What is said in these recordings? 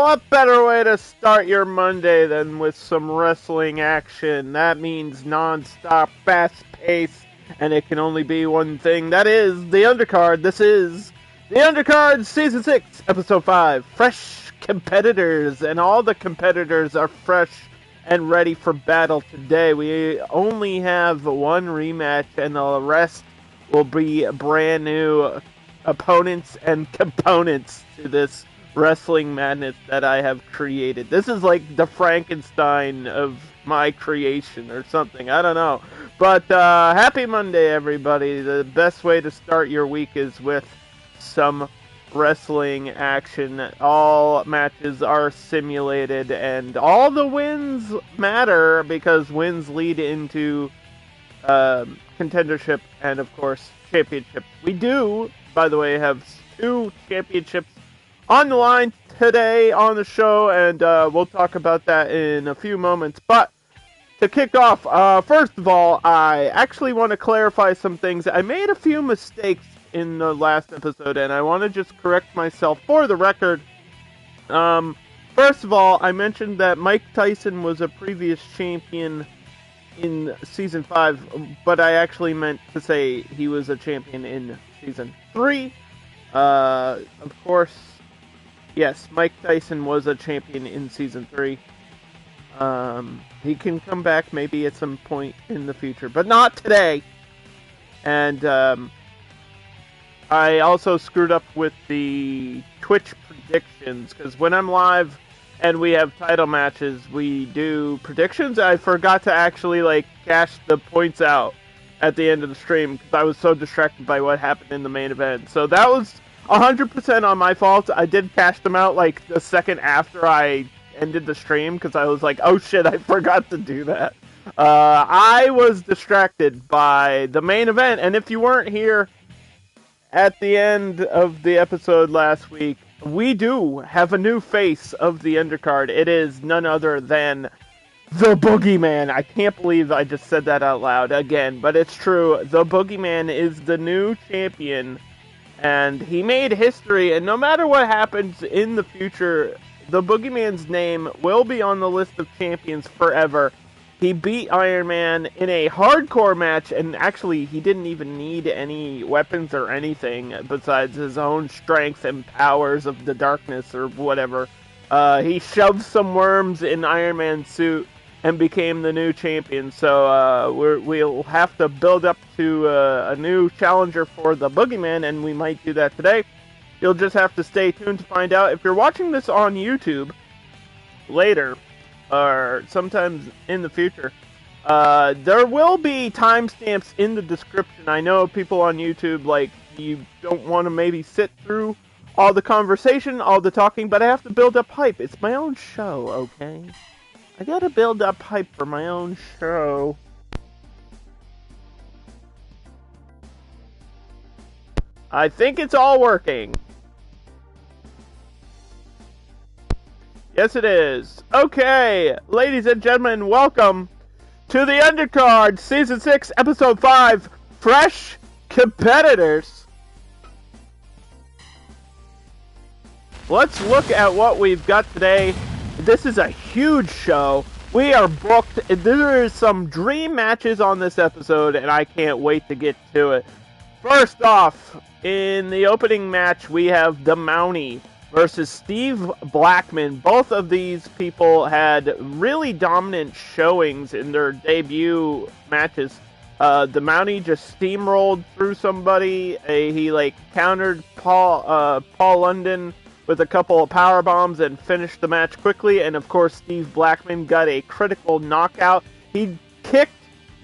what better way to start your Monday than with some wrestling action? That means non-stop, fast-paced, and it can only be one thing. That is the Undercard. This is the Undercard Season 6, Episode 5. Fresh competitors, and all the competitors are fresh and ready for battle today. We only have one rematch, and the rest will be brand new opponents and components to this wrestling madness that I have created. This is like the Frankenstein of my creation or something. I don't know. But happy Monday, everybody. The best way to start your week is with some wrestling action. All matches are simulated and all the wins matter because wins lead into contendership and, of course, championship. We do, by the way, have 2 championships on the line today on the show, and we'll talk about that in a few moments. But to kick off, first of all, I actually want to clarify some things. I made a few mistakes in the last episode, and I want to just correct myself for the record. First of all, I mentioned that Mike Tyson was a previous champion in Season 5, but I actually meant to say he was a champion in Season 3. Of course, yes, Mike Tyson was a champion in Season 3. He can come back maybe at some point in the future, but not today. And I also screwed up with the Twitch predictions, because when I'm live and we have title matches, we do predictions. I forgot to actually cash the points out at the end of the stream because I was so distracted by what happened in the main event. So that was 100% on my fault. I did cash them out the second after I ended the stream because I was like, oh shit, I forgot to do that. I was distracted by the main event, and if you weren't here at the end of the episode last week, we do have a new face of the Undercard. It is none other than the Boogeyman. I can't believe I just said that out loud again, but it's true. The Boogeyman is the new champion, and he made history, and no matter what happens in the future, the Boogeyman's name will be on the list of champions forever. He beat Iron Man in a hardcore match, and actually he didn't even need any weapons or anything besides his own strength and powers of the darkness or whatever. He shoved some worms in Iron Man's suit and became the new champion. So we'll have to build up to a new challenger for the Boogeyman, and we might do that today. You'll just have to stay tuned to find out. If you're watching this on YouTube later, or sometimes in the future, there will be timestamps in the description. I know people on YouTube, you don't want to maybe sit through all the conversation, all the talking, but I have to build up hype. It's my own show, okay? I gotta build up hype for my own show. I think it's all working. Yes, it is. Okay, ladies and gentlemen, welcome to the Undercard, Season 6, Episode 5, Fresh Competitors. Let's look at what we've got today. This is a huge show. We are booked. There is some dream matches on this episode, and I can't wait to get to it. First off, in the opening match, we have the Mountie versus Steve Blackman. Both of these people had really dominant showings in their debut matches. The Mountie just steamrolled through somebody. He countered Paul London with a couple of power bombs and finished the match quickly. And of course, Steve Blackman got a critical knockout. He kicked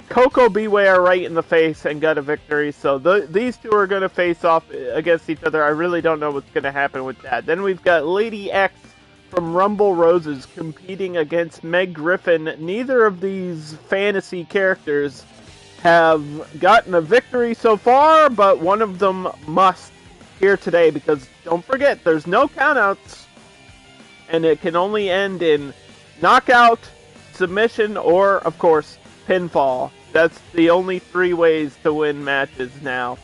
Koko Ware right in the face and got a victory. So these two are going to face off against each other. I really don't know what's going to happen with that. Then we've got Lady X from Rumble Roses competing against Meg Griffin. Neither of these fantasy characters have gotten a victory so far, but one of them must here today, because don't forget, there's no countouts, and it can only end in knockout, submission, or, of course, pinfall. That's the only 3 ways to win matches now.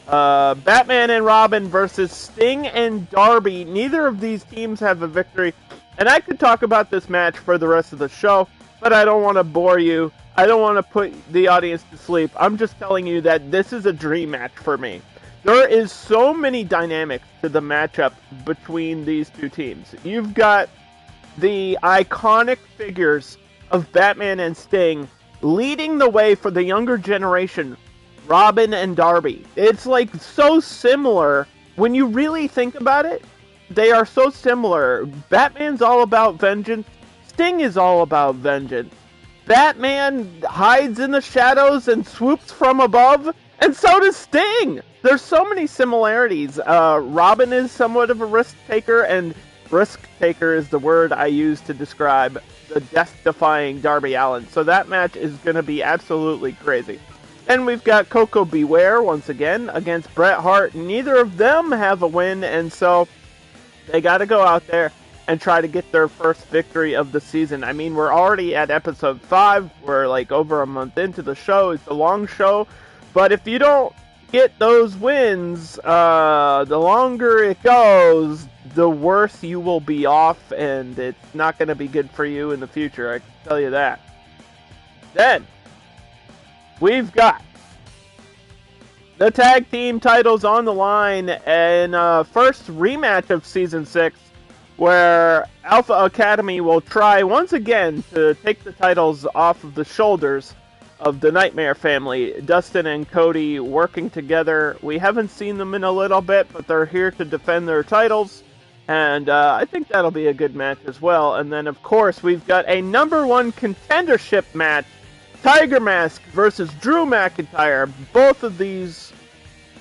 Batman and Robin versus Sting and Darby. Neither of these teams have a victory. And I could talk about this match for the rest of the show, but I don't want to bore you. I don't want to put the audience to sleep. I'm just telling you that this is a dream match for me. There is so many dynamics to the matchup between these two teams. You've got the iconic figures of Batman and Sting leading the way for the younger generation, Robin and Darby. It's like so similar when you really think about it. They are so similar. Batman's all about vengeance. Sting is all about vengeance. Batman hides in the shadows and swoops from above, and so does Sting. There's so many similarities. Robin is somewhat of a risk taker, and risk taker is the word I use to describe the death-defying Darby Allin. So that match is going to be absolutely crazy. And we've got Koko Ware once again against Bret Hart. Neither of them have a win, and so they got to go out there and try to get their first victory of the season. I mean, we're already at episode 5. We're like over a month into the show. It's a long show. But if you don't get those wins, the longer it goes, the worse you will be off, and it's not going to be good for you in the future. I can tell you that. Then, we've got the tag team titles on the line and first rematch of Season 6, where Alpha Academy will try once again to take the titles off of the shoulders of the Nightmare family. Dustin and Cody working together. We haven't seen them in a little bit, but they're here to defend their titles, and I think that'll be a good match as well. And then, of course, we've got a #1 contendership match, Tiger Mask versus Drew McIntyre. Both of these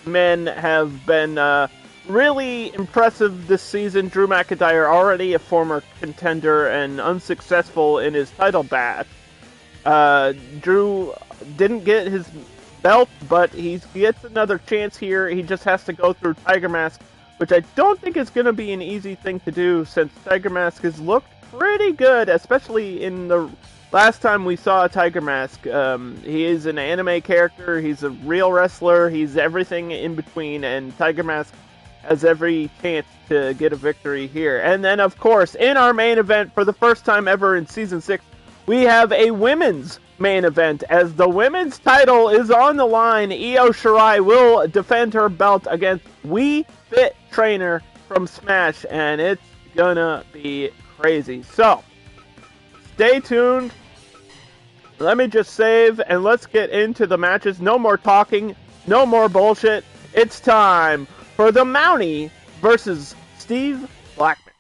men have been really impressive this season. Drew McIntyre, already a former contender and unsuccessful in his title battle. Drew didn't get his belt, but he gets another chance here. He just has to go through Tiger Mask, which I don't think is going to be an easy thing to do, since Tiger Mask has looked pretty good, especially in the last time we saw Tiger Mask. He is an anime character, he's a real wrestler, he's everything in between, and Tiger Mask has every chance to get a victory here. And then, of course, in our main event, for the first time ever in Season 6, we have a women's main event, as the women's title is on the line. Io Shirai will defend her belt against Wii Fit Trainer from Smash, and it's gonna be crazy. So, stay tuned. Let me just save, and let's get into the matches. No more talking, no more bullshit. It's time for the Mountie versus Steve Blackman.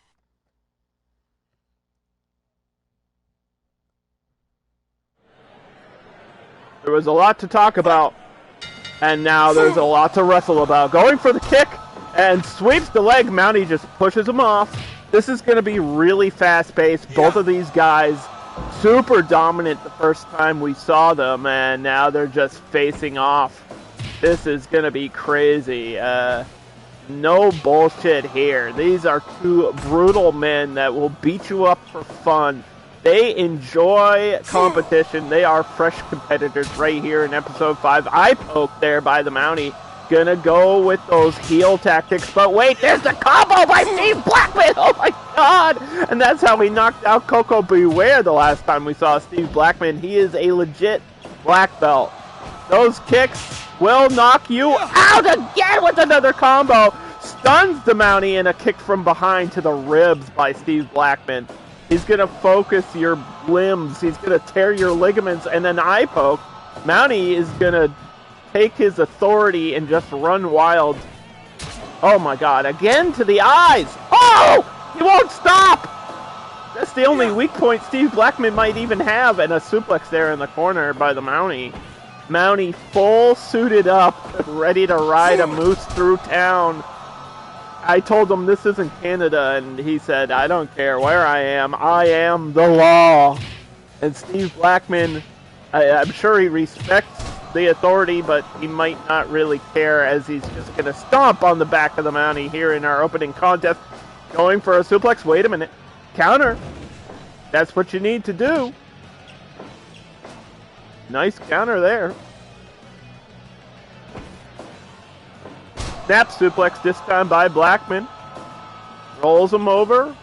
There was a lot to talk about, and now there's a lot to wrestle about. Going for the kick, and sweeps the leg. Mountie just pushes him off. This is going to be really fast-paced. Both of these guys super dominant the first time we saw them, and now they're just facing off. This is going to be crazy. No bullshit here. These are two brutal men that will beat you up for fun. They enjoy competition. They are fresh competitors right here in episode 5. Eye poke there by the Mountie. Gonna go with those heel tactics, but wait, there's the combo by Steve Blackman! Oh my god! And that's how we knocked out Koko Ware the last time we saw Steve Blackman. He is a legit black belt. Those kicks will knock you out again with another combo. Stuns the Mountie, and a kick from behind to the ribs by Steve Blackman. He's gonna focus your limbs. He's gonna tear your ligaments, and then eye poke. Mountie is gonna take his authority and just run wild. Oh my god, again to the eyes! Oh! He won't stop! That's the only weak point Steve Blackman might even have, and a suplex there in the corner by the Mountie. Mountie full suited up, ready to ride a moose through town. I told him this isn't Canada, and he said, I don't care where I am the law. And Steve Blackman, I'm sure he respects the authority, but he might not really care, as he's just going to stomp on the back of the Mountie here in our opening contest. Going for a suplex. Wait a minute. Counter. That's what you need to do. Nice counter there. Snap suplex this time by Blackman. Rolls him over.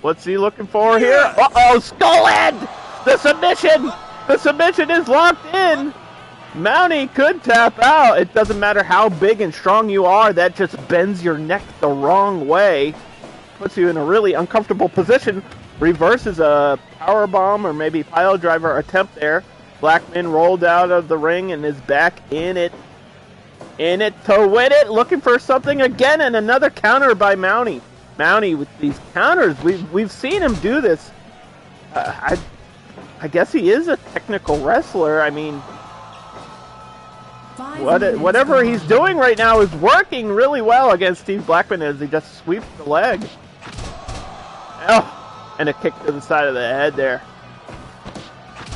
What's he looking for here? Uh-oh, skull end! The submission is locked in! Mountie could tap out. It doesn't matter how big and strong you are, that just bends your neck the wrong way. Puts you in a really uncomfortable position. Reverses a powerbomb or maybe pile driver attempt there. Blackman rolled out of the ring and is back in it. In it to win it. Looking for something again, and another counter by Mountie. Mountie with these counters. We've seen him do this. I guess he is a technical wrestler. I mean, whatever he's doing right now is working really well against Steve Blackman as he just sweeps the leg. Oh, and a kick to the side of the head there.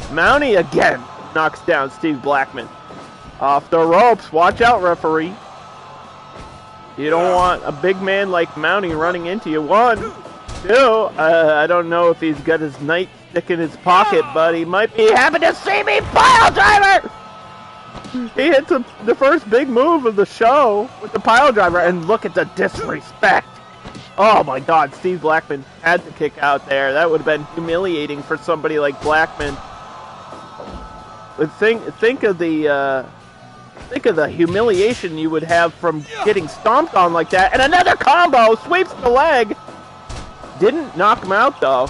Mountie again knocks down Steve Blackman. Off the ropes. Watch out, referee. You don't want a big man like Mountie running into you. 1, 2. I don't know if he's got his nightstick in his pocket, but he might be happy to see me. Pile driver! He hits the first big move of the show with the pile driver, and look at the disrespect. Oh my God, Steve Blackman had to kick out there. That would have been humiliating for somebody like Blackman. But think of the humiliation you would have from getting stomped on like that. And another combo, sweeps the leg. Didn't knock him out though.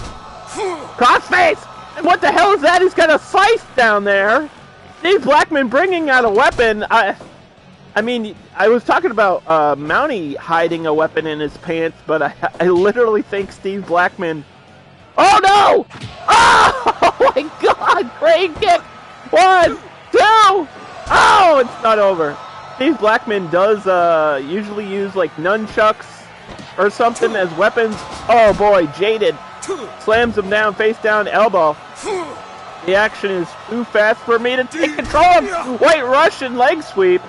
Crossface! And what the hell is that? He's got a slice down there. Steve Blackman bringing out a weapon. I mean, I was talking about Mountie hiding a weapon in his pants, but I literally think Steve Blackman... Oh no! Oh my God! Great kick! 1, 2! Oh, it's not over. Steve Blackman does usually use like nunchucks or something as weapons. Oh boy, jaded. Slams him down, face down, elbow. The action is too fast for me to take control of. White Russian leg sweep.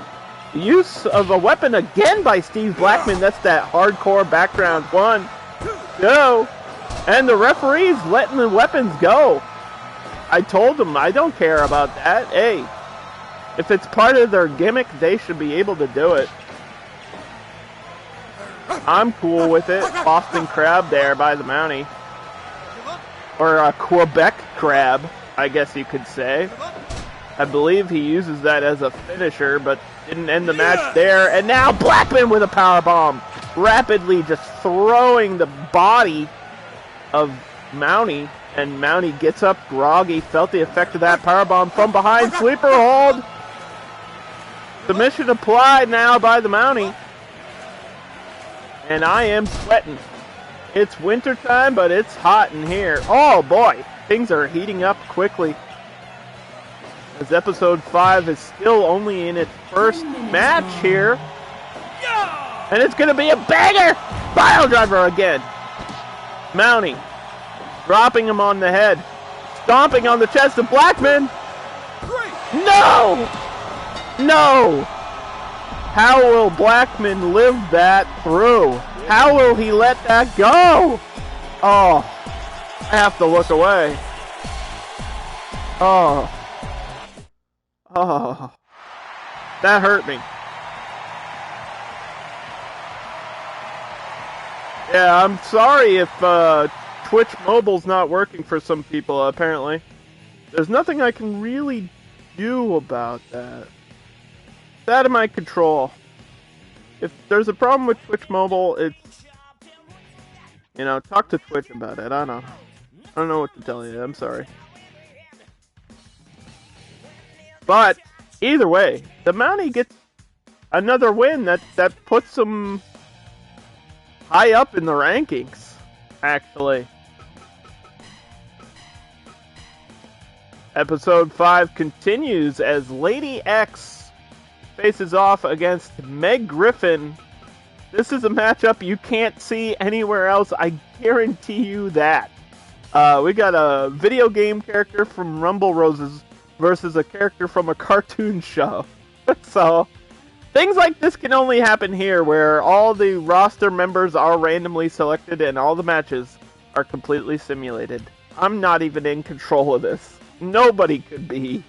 The use of a weapon again by Steve Blackman. That's that hardcore background. 1, 2. And the referee's letting the weapons go. I told him I don't care about that. Hey, if it's part of their gimmick, they should be able to do it. I'm cool with it. Boston Crab there by the Mountie. Or a Quebec Crab, I guess you could say. I believe he uses that as a finisher, but didn't end the match there. And now Blackman with a powerbomb. Rapidly just throwing the body of Mountie. And Mountie gets up groggy. Felt the effect of that powerbomb from behind. Sleeper hold. Submission applied now by the Mountie. And I am sweating. It's winter time, but it's hot in here. Oh boy, things are heating up quickly. As episode 5 is still only in its first match here. And it's going to be a banger! Pile driver again. Mountie dropping him on the head. Stomping on the chest of Blackman. No! No! How will Blackman live that through? How will he let that go? Oh, I have to look away. Oh. Oh. That hurt me. Yeah, I'm sorry if Twitch Mobile's not working for some people, apparently. There's nothing I can really do about that. It's out of my control. If there's a problem with Twitch Mobile, it's... You know, talk to Twitch about it. I don't know what to tell you. I'm sorry. But, either way, the Mountie gets another win that puts him high up in the rankings, actually. Episode 5 continues as Lady X faces off against Meg Griffin. This is a matchup you can't see anywhere else. I guarantee you that. We got a video game character from Rumble Roses versus a character from a cartoon show. So, things like this can only happen here, where all the roster members are randomly selected and all the matches are completely simulated. I'm not even in control of this. Nobody could be.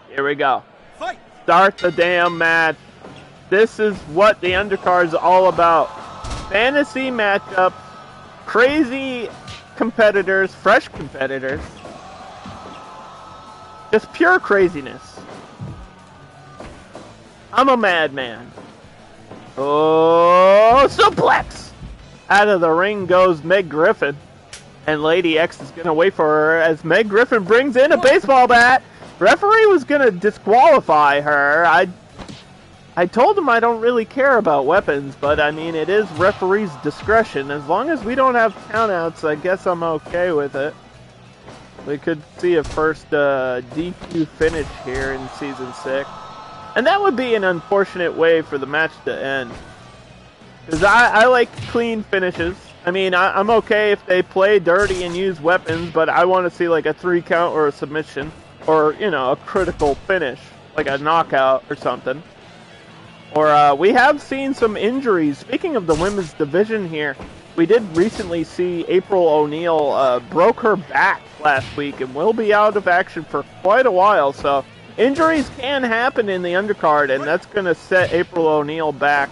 Here we go. Fight! start the damn match. This is what the Undercard is all about. Fantasy matchups, crazy competitors, fresh competitors. Just pure craziness. I'm a madman. Oh, suplex! Out of the ring goes Meg Griffin. And Lady X is going to wait for her as Meg Griffin brings in a baseball bat. Referee was going to disqualify her. I told him I don't really care about weapons, but I mean, it is referee's discretion. As long as we don't have countouts, I guess I'm okay with it. We could see a first DQ finish here in Season 6. And that would be an unfortunate way for the match to end. Because I like clean finishes. I mean, I'm okay if they play dirty and use weapons, but I want to see like a 3 count or a submission. Or, you know, a critical finish. Like a knockout or something. Or we have seen some injuries. Speaking of the women's division here, we did recently see April O'Neil broke her back last week and will be out of action for quite a while. So injuries can happen in the undercard, and that's going to set April O'Neil back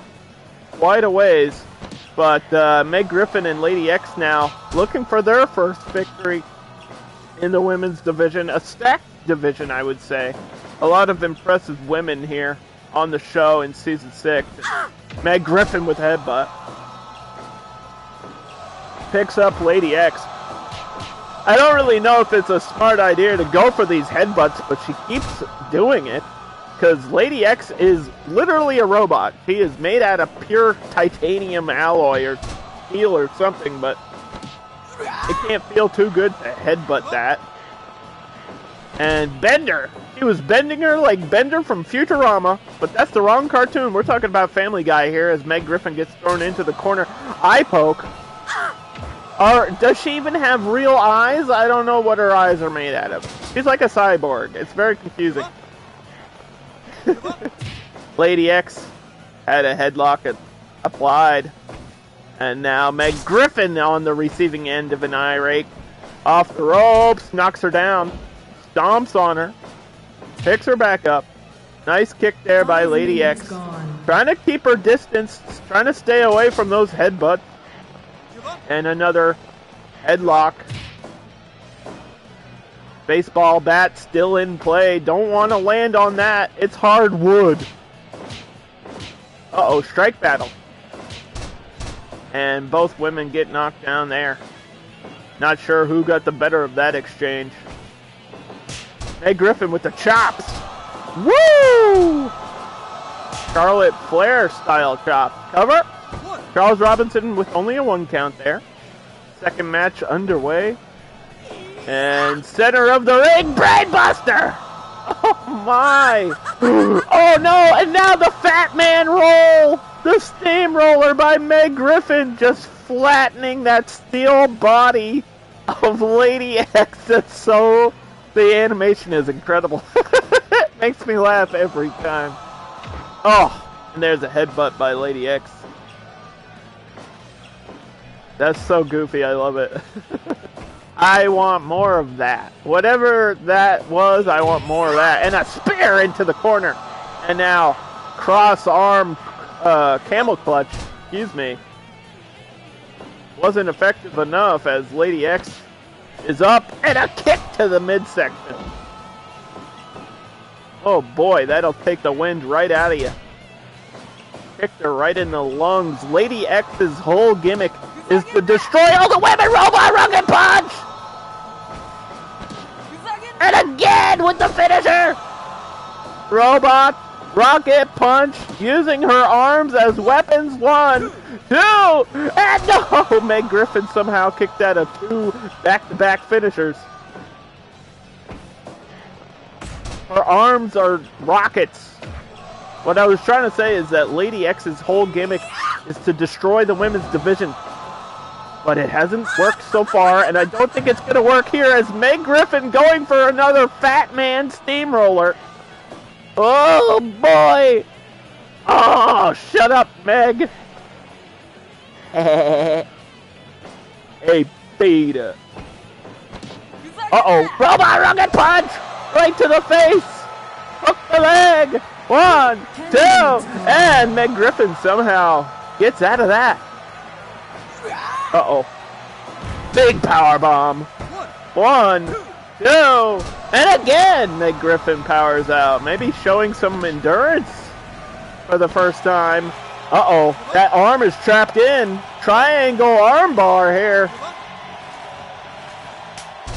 quite a ways. But Meg Griffin and Lady X now looking for their first victory in the women's division. A stacked division, I would say. A lot of impressive women here on the show in Season 6. Meg Griffin with headbutt. Picks up Lady X. I don't really know if it's a smart idea to go for these headbutts, but she keeps doing it. Because Lady X is literally a robot. She is made out of pure titanium alloy or steel or something, but it can't feel too good to headbutt that. And Bender. He was bending her like Bender from Futurama, but that's the wrong cartoon. We're talking about Family Guy here as Meg Griffin gets thrown into the corner. Eye poke. Or does she even have real eyes? I don't know what her eyes are made out of. She's like a cyborg. It's very confusing. Lady X had a headlock applied. And now Meg Griffin on the receiving end of an eye rake. Off the ropes, knocks her down. Stomps on her. Picks her back up. Nice kick there by Lady X. Trying to keep her distance. Trying to stay away from those headbutts. And another headlock. Baseball bat still in play. Don't want to land on that. It's hard wood. Uh-oh, strike battle. And both women get knocked down there. Not sure who got the better of that exchange. Meg Griffin with the chops. Woo! Charlotte Flair style chop. Cover. Charles Robinson with only a 1 count there. Second match underway. And center of the ring, Brainbuster! Oh my! Oh no, and now the Fat Man roll! The steamroller by Meg Griffin just flattening that steel body of Lady X. That's so... The animation is incredible. It makes me laugh every time. Oh, and there's a headbutt by Lady X. That's so goofy, I love it. I want more of that. Whatever that was, I want more of that. And a spear into the corner. And now, cross-arm camel clutch, excuse me, wasn't effective enough as Lady X is up. And a kick to the midsection. Oh boy, that'll take the wind right out of you. Kicked her right in the lungs. Lady X's whole gimmick is to destroy all the women. Robot rocket punch! And again with the finisher! Robot rocket punch using her arms as weapons. 1, 2, and no! Meg Griffin somehow kicked out of 2 back-to-back finishers. Her arms are rockets. What I was trying to say is that Lady X's whole gimmick is to destroy the women's division. But it hasn't worked so far, and I don't think it's going to work here as Meg Griffin going for another Fat Man steamroller. Oh, boy. Oh, shut up, Meg. Hey, beta. Uh-oh. Robot rocket punch! Right to the face! Hook the leg! 1, 2, and Meg Griffin somehow gets out of that. Uh-oh. Big power bomb. 1, 2, and again Meg Griffin powers out. Maybe showing some endurance for the first time. Uh-oh, that arm is trapped in. Triangle armbar here.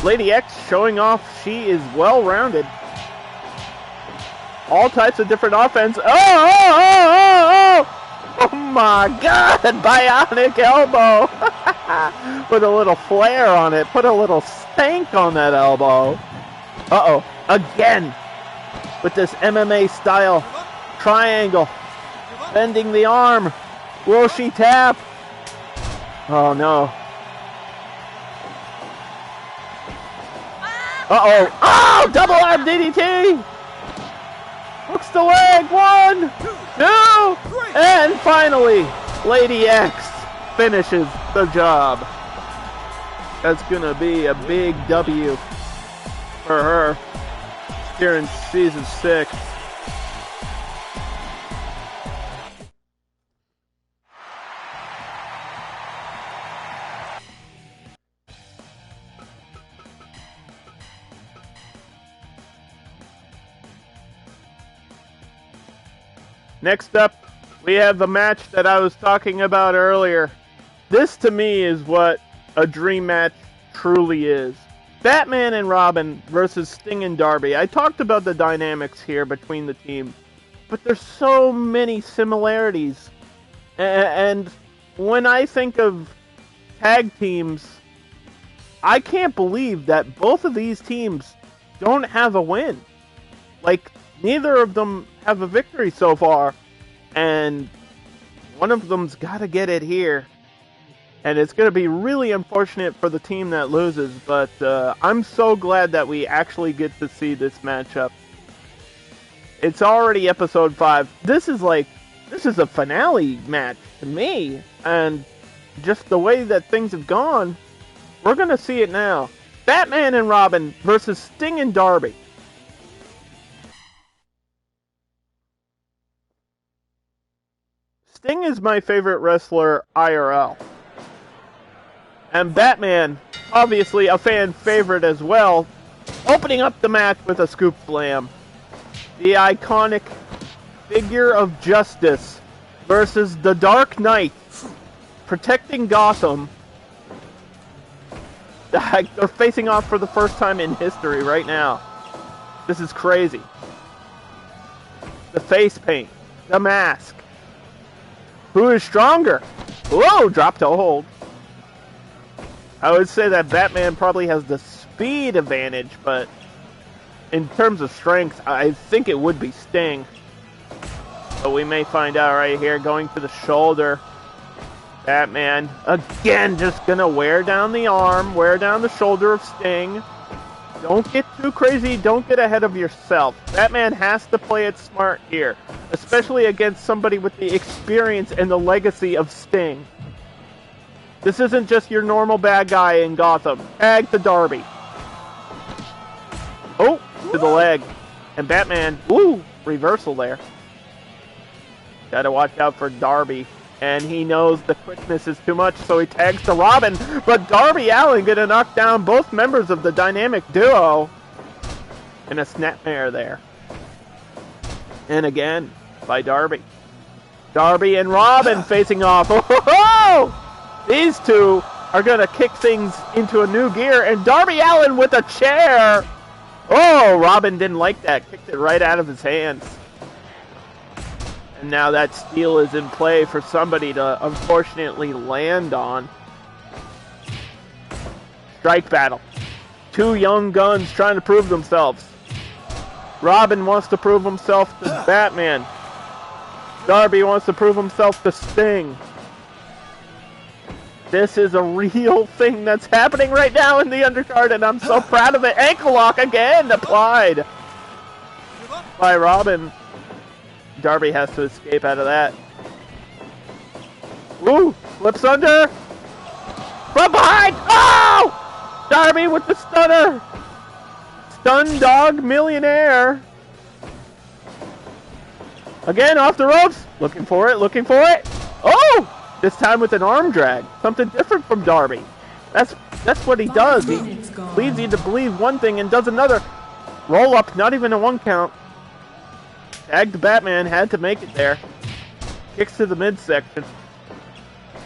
Lady X showing off she is well-rounded. All types of different offense. Oh my God, bionic elbow. Put a little flair on it. Put a little stank on that elbow. Uh-oh, again with this MMA style triangle. Bending the arm. Will she tap? Oh no. Uh-oh. Oh, double arm DDT. Hooks the leg. 1, 2, and finally, Lady X finishes the job. That's gonna be a big W for her here in season 6. Next up, we have the match that I was talking about earlier. This, to me, is what a dream match truly is. Batman and Robin versus Sting and Darby. I talked about the dynamics here between the teams, but there's so many similarities. And when I think of tag teams, I can't believe that both of these teams don't have a win. Like, neither of them have a victory so far, and one of them's got to get it here. And it's going to be really unfortunate for the team that loses, but I'm so glad that we actually get to see this matchup. It's already episode 5. This is a finale match to me, and just the way that things have gone, we're going to see it now. Batman and Robin versus Sting and Darby. Sting is my favorite wrestler IRL. And Batman, obviously a fan favorite as well, opening up the match with a scoop slam. The iconic figure of justice versus the Dark Knight, protecting Gotham. They're facing off for the first time in history right now. This is crazy. The face paint, the mask. Who is stronger? Whoa, drop to hold. I would say that Batman probably has the speed advantage, but in terms of strength, I think it would be Sting. But we may find out right here, going to the shoulder. Batman, again, just gonna wear down the arm, wear down the shoulder of Sting. Don't get too crazy, don't get ahead of yourself. Batman has to play it smart here, especially against somebody with the experience and the legacy of Sting. This isn't just your normal bad guy in Gotham. Tag to Darby. Oh, to the leg. And Batman, woo, reversal there. Gotta watch out for Darby. And he knows the quickness is too much, so he tags to Robin. But Darby Allin gonna knock down both members of the dynamic duo. And a snapmare there. And again, by Darby. Darby and Robin facing off. Oh! These two are going to kick things into a new gear. And Darby Allin with a chair. Oh, Robin didn't like that. Kicked it right out of his hands. And now that steel is in play for somebody to unfortunately land on. Strike battle. Two young guns trying to prove themselves. Robin wants to prove himself to Batman. Darby wants to prove himself to Sting. This is a real thing that's happening right now in the undercard, and I'm so proud of it. Ankle lock again applied by Robin. Darby has to escape out of that. Woo! Flips under. From behind! Oh! Darby with the stunner. Stun dog millionaire. Again, off the ropes. Looking for it, looking for it. Oh! This time with an arm drag. Something different from Darby. That's what he does. He leads you to believe one thing and does another. Roll up, not even a 1 count. Tagged Batman, had to make it there. Kicks to the midsection.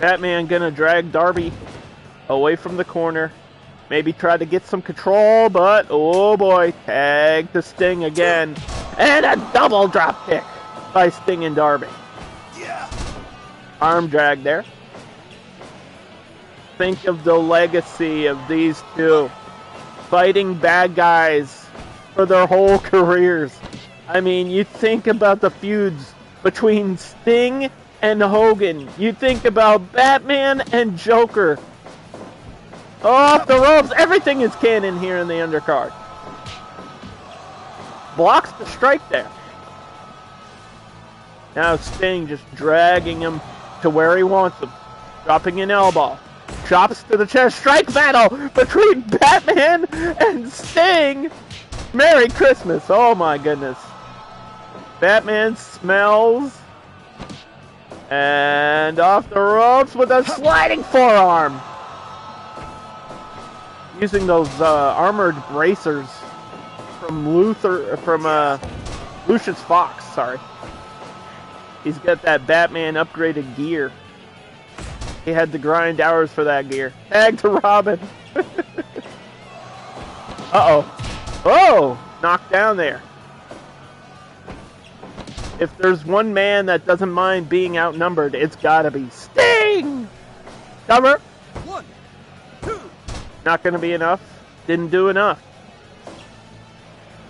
Batman gonna drag Darby away from the corner. Maybe try to get some control, but oh boy, tag to Sting again. And a double drop kick by Sting and Darby. Arm drag there. Think of the legacy of these two fighting bad guys for their whole careers. I mean, you think about the feuds between Sting and Hogan. You think about Batman and Joker. Off the ropes. Everything is canon here in the undercard. Blocks the strike there. Now Sting just dragging him to where he wants him. Dropping an elbow. Chops to the chest. Strike battle between Batman and Sting. Merry Christmas. Oh my goodness. Batman smells. And off the ropes with a sliding forearm. Using those armored bracers from Lucius Fox, sorry. He's got that Batman upgraded gear. He had to grind hours for that gear. Tag to Robin. Uh-oh. Oh! Knocked down there. If there's one man that doesn't mind being outnumbered, it's gotta be Sting! Cover. 1, 2. Not gonna be enough. Didn't do enough.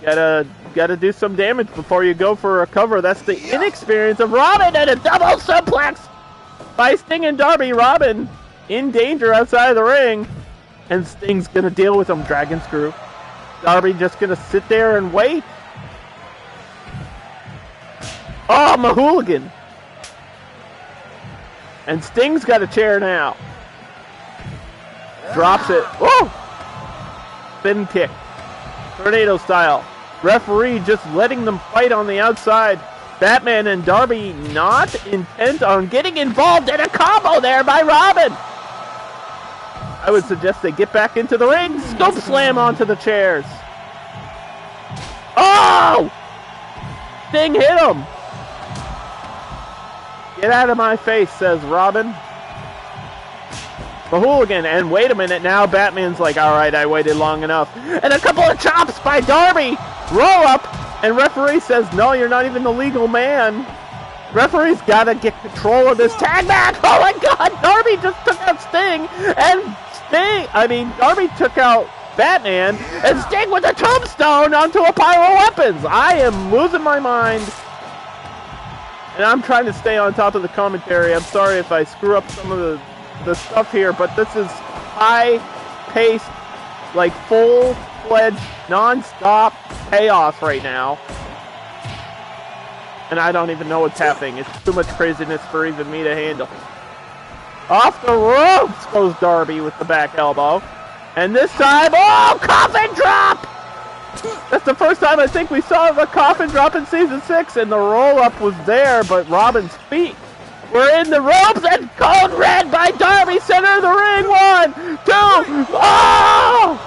Gotta do some damage before you go for a cover. That's the inexperience of Robin, and a double suplex by Sting and Darby. Robin in danger outside of the ring, and Sting's gonna deal with him. Dragon screw. Darby just gonna sit there and wait. Oh, Mahooligan. And Sting's got a chair now. Drops it. Whoa! Spin kick. Tornado style. Referee just letting them fight on the outside. Batman and Darby not intent on getting involved in a combo there by Robin. I would suggest they get back into the ring. Scope slam onto the chairs. Oh! Sting hit him. Get out of my face, says Robin. Mahooligan, and wait a minute, now Batman's like, alright, I waited long enough. And a couple of chops by Darby! Roll up, and referee says, no, you're not even the legal man. Referee's gotta get control of this tag match! Oh my god, Darby just took out Sting, and Darby took out Batman, and Sting with a tombstone onto a pile of weapons! I am losing my mind. And I'm trying to stay on top of the commentary. I'm sorry if I screw up some of the stuff here, but this is high-paced, like full-fledged, non-stop chaos right now. And I don't even know what's happening. It's too much craziness for even me to handle. Off the ropes goes Darby with the back elbow. And this time, oh, coffin drop! That's the first time I think we saw the coffin drop in Season 6, and the roll-up was there, but Robin's feet were in the ropes, and code red by Darby, center of the ring. 1, 2, oh!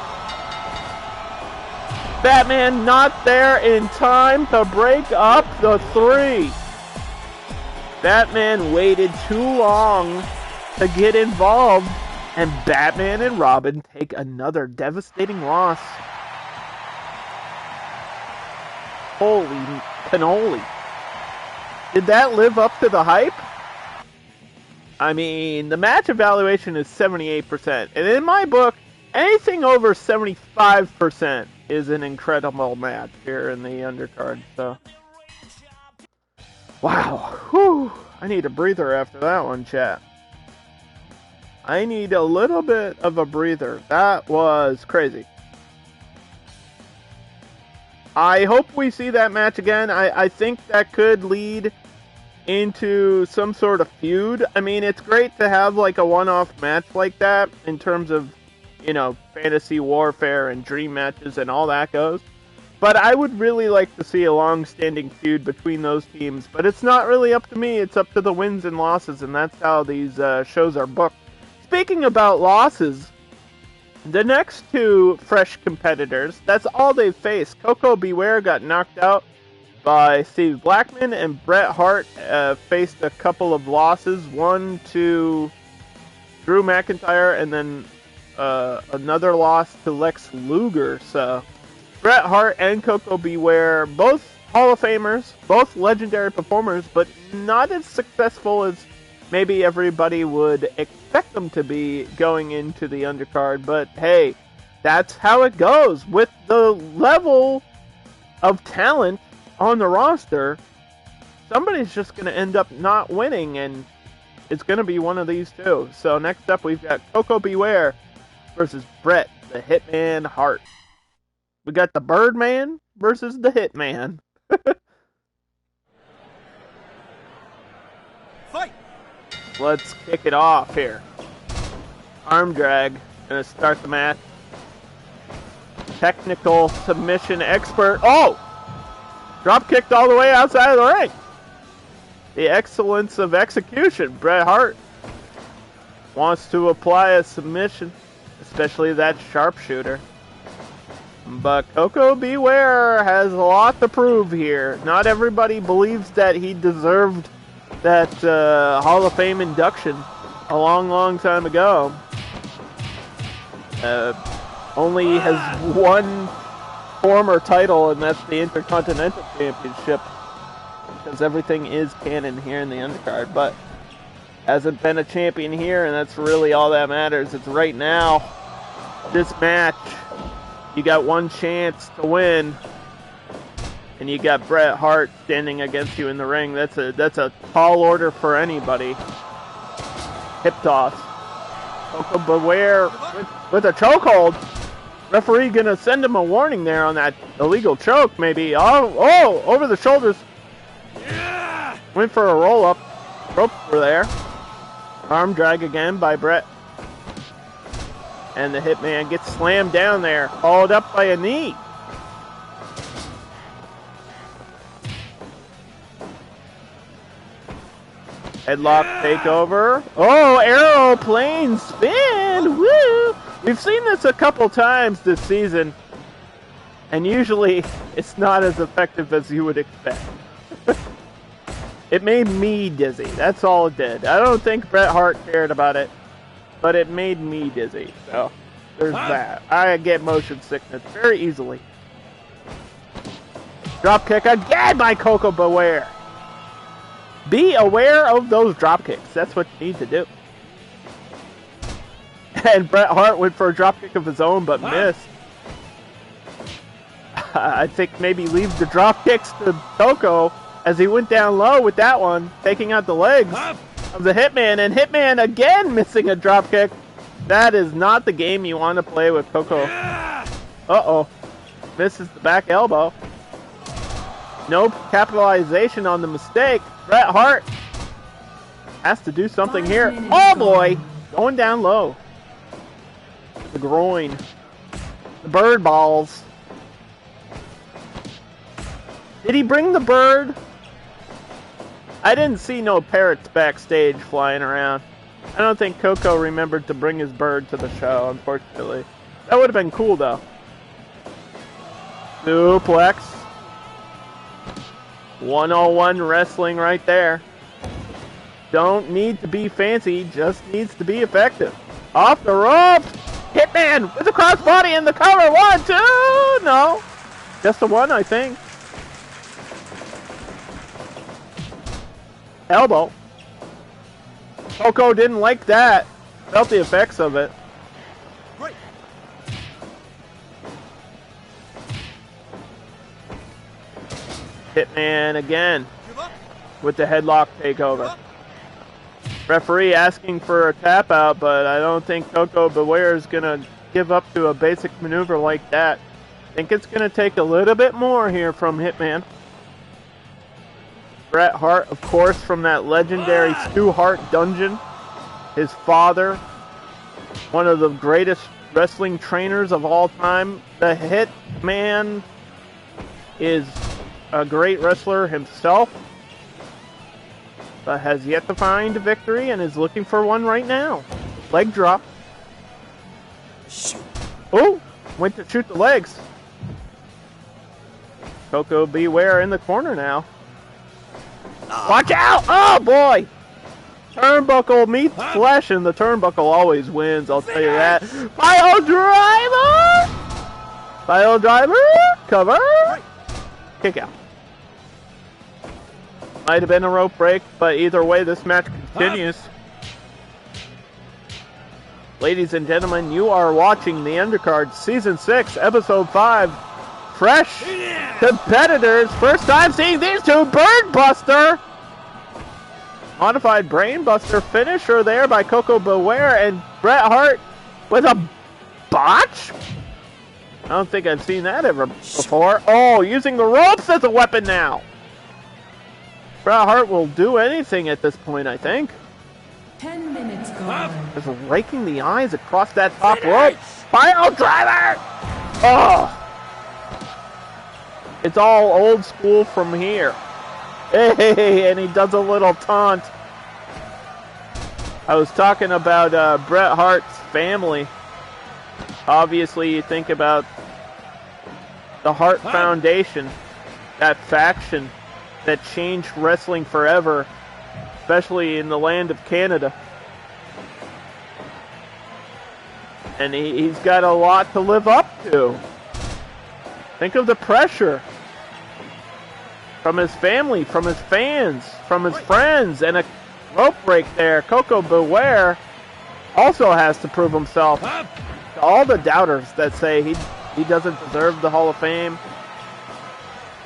Batman not there in time to break up the 3. Batman waited too long to get involved, and Batman and Robin take another devastating loss. Holy cannoli. Did that live up to the hype? I mean, the match evaluation is 78%. And in my book, anything over 75% is an incredible match here in the undercard. So, wow. Whew. I need a breather after that one, chat. I need a little bit of a breather. That was crazy. I hope we see that match again. I think that could lead into some sort of feud. I mean, it's great to have like a one-off match like that in terms of, you know, fantasy warfare and dream matches and all that goes. But I would really like to see a long-standing feud between those teams. But it's not really up to me. It's up to the wins and losses, and that's how these shows are booked. Speaking about losses, the next two fresh competitors, that's all they've faced. Koko B. Ware got knocked out by Steve Blackman, and Bret Hart faced a couple of losses. One to Drew McIntyre, and then another loss to Lex Luger. So Bret Hart and Koko B. Ware, both Hall of Famers, both legendary performers, but not as successful as maybe everybody would expect them to be going into the undercard. But hey, that's how it goes. With the level of talent on the roster, somebody's just going to end up not winning, and it's going to be one of these two. So next up, we've got Koko B. Ware versus Bret the Hitman Hart. We got the Birdman versus the Hitman. Fight! Let's kick it off here. Arm drag. Gonna start the match. Technical submission expert. Oh! Drop kicked all the way outside of the ring. The excellence of execution. Bret Hart wants to apply a submission, especially that sharpshooter. But Koko B. Ware has a lot to prove here. Not everybody believes that he deserved that Hall of Fame induction a long, long time ago. Only has one former title, and that's the Intercontinental Championship, because everything is canon here in the undercard, but hasn't been a champion here, and that's really all that matters. It's right now, this match, you got one chance to win, and you got Bret Hart standing against you in the ring. That's a tall order for anybody. Hip toss. Koko B. Ware with a chokehold. Referee gonna send him a warning there on that illegal choke, maybe. Oh, over the shoulders. Yeah! Went for a roll up. Ropes were there. Arm drag again by Bret. And the Hitman gets slammed down there, followed up by a knee. Headlock takeover. Oh, aeroplane spin! Woo! We've seen this a couple times this season, and usually it's not as effective as you would expect. It made me dizzy. That's all it did. I don't think Bret Hart cared about it, but it made me dizzy. So there's that. I get motion sickness very easily. Drop kick again by Koko B. Ware. Be aware of those drop kicks. That's what you need to do. And Bret Hart went for a drop kick of his own, but missed. I think maybe leave the drop kicks to Koko as he went down low with that one, taking out the legs of the Hitman, and Hitman again missing a drop kick. That is not the game you want to play with Koko. Uh-oh. Misses the back elbow. No capitalization on the mistake. Bret Hart has to do something here. Oh boy! Going down low. The groin. The bird balls. Did he bring the bird? I didn't see no parrots backstage flying around. I don't think Koko remembered to bring his bird to the show, unfortunately. That would have been cool, though. Suplex. 101 wrestling right there. Don't need to be fancy, just needs to be effective. Off the ropes. Hitman with the crossbody in the cover. 1, 2. No. Just a 1, I think. Elbow. Koko didn't like that. Felt the effects of it. Great. Hitman again with the headlock takeover. Referee asking for a tap out, but I don't think Koko B. Ware is going to give up to a basic maneuver like that. I think it's going to take a little bit more here from Hitman. Bret Hart, of course, from that legendary Stu Hart dungeon. His father, one of the greatest wrestling trainers of all time. The Hitman is a great wrestler himself, but has yet to find a victory and is looking for one right now. Leg drop. Oh, went to shoot the legs. Koko Beware in the corner now. Watch out! Oh boy! Turnbuckle meets flesh, and the turnbuckle always wins, I'll tell you that. Pile driver! Pile driver! Cover! Kick out. Might have been a rope break, but either way, this match continues. Ladies and gentlemen, you are watching the Undercard Season 6, Episode 5. Fresh competitors. First time seeing these two. Bird Buster. Modified Brain Buster finisher there by Koko Beware, and Bret Hart with a botch? I don't think I've seen that ever before. Oh, using the ropes as a weapon now. Bret Hart will do anything at this point, I think. 10 minutes gone. Just raking the eyes across that top rope. Pile driver! Oh! It's all old school from here. Hey, and he does a little taunt. I was talking about Bret Hart's family. Obviously, you think about the Hart Foundation, that faction that changed wrestling forever, especially in the land of Canada. And he's got a lot to live up to. Think of the pressure from his family, from his fans, from his friends, and a rope break there. Koko Beware also has to prove himself. To all the doubters that say he doesn't deserve the Hall of Fame.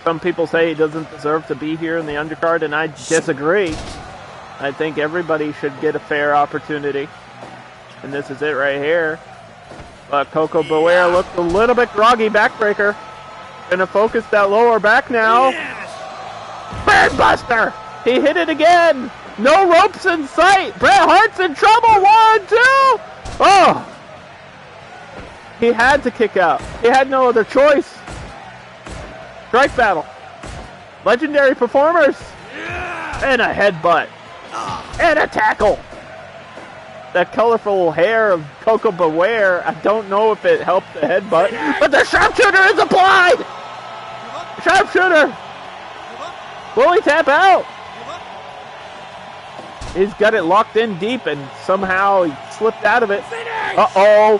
Some people say he doesn't deserve to be here in the undercard, and I disagree. I think everybody should get a fair opportunity. And this is it right here. But Koko Beware looked a little bit groggy. Backbreaker. Gonna focus that lower back now. Bird Buster! He hit it again! No ropes in sight! Bret Hart's in trouble! 1, 2! Oh! He had to kick out. He had no other choice. Strike battle. Legendary performers. And a headbutt. And a tackle. That colorful hair of Koko Beware, I don't know if it helped the headbutt, but the sharpshooter is applied! Sharpshooter! Will he tap out? He's got it locked in deep, and somehow he slipped out of it. Uh-oh.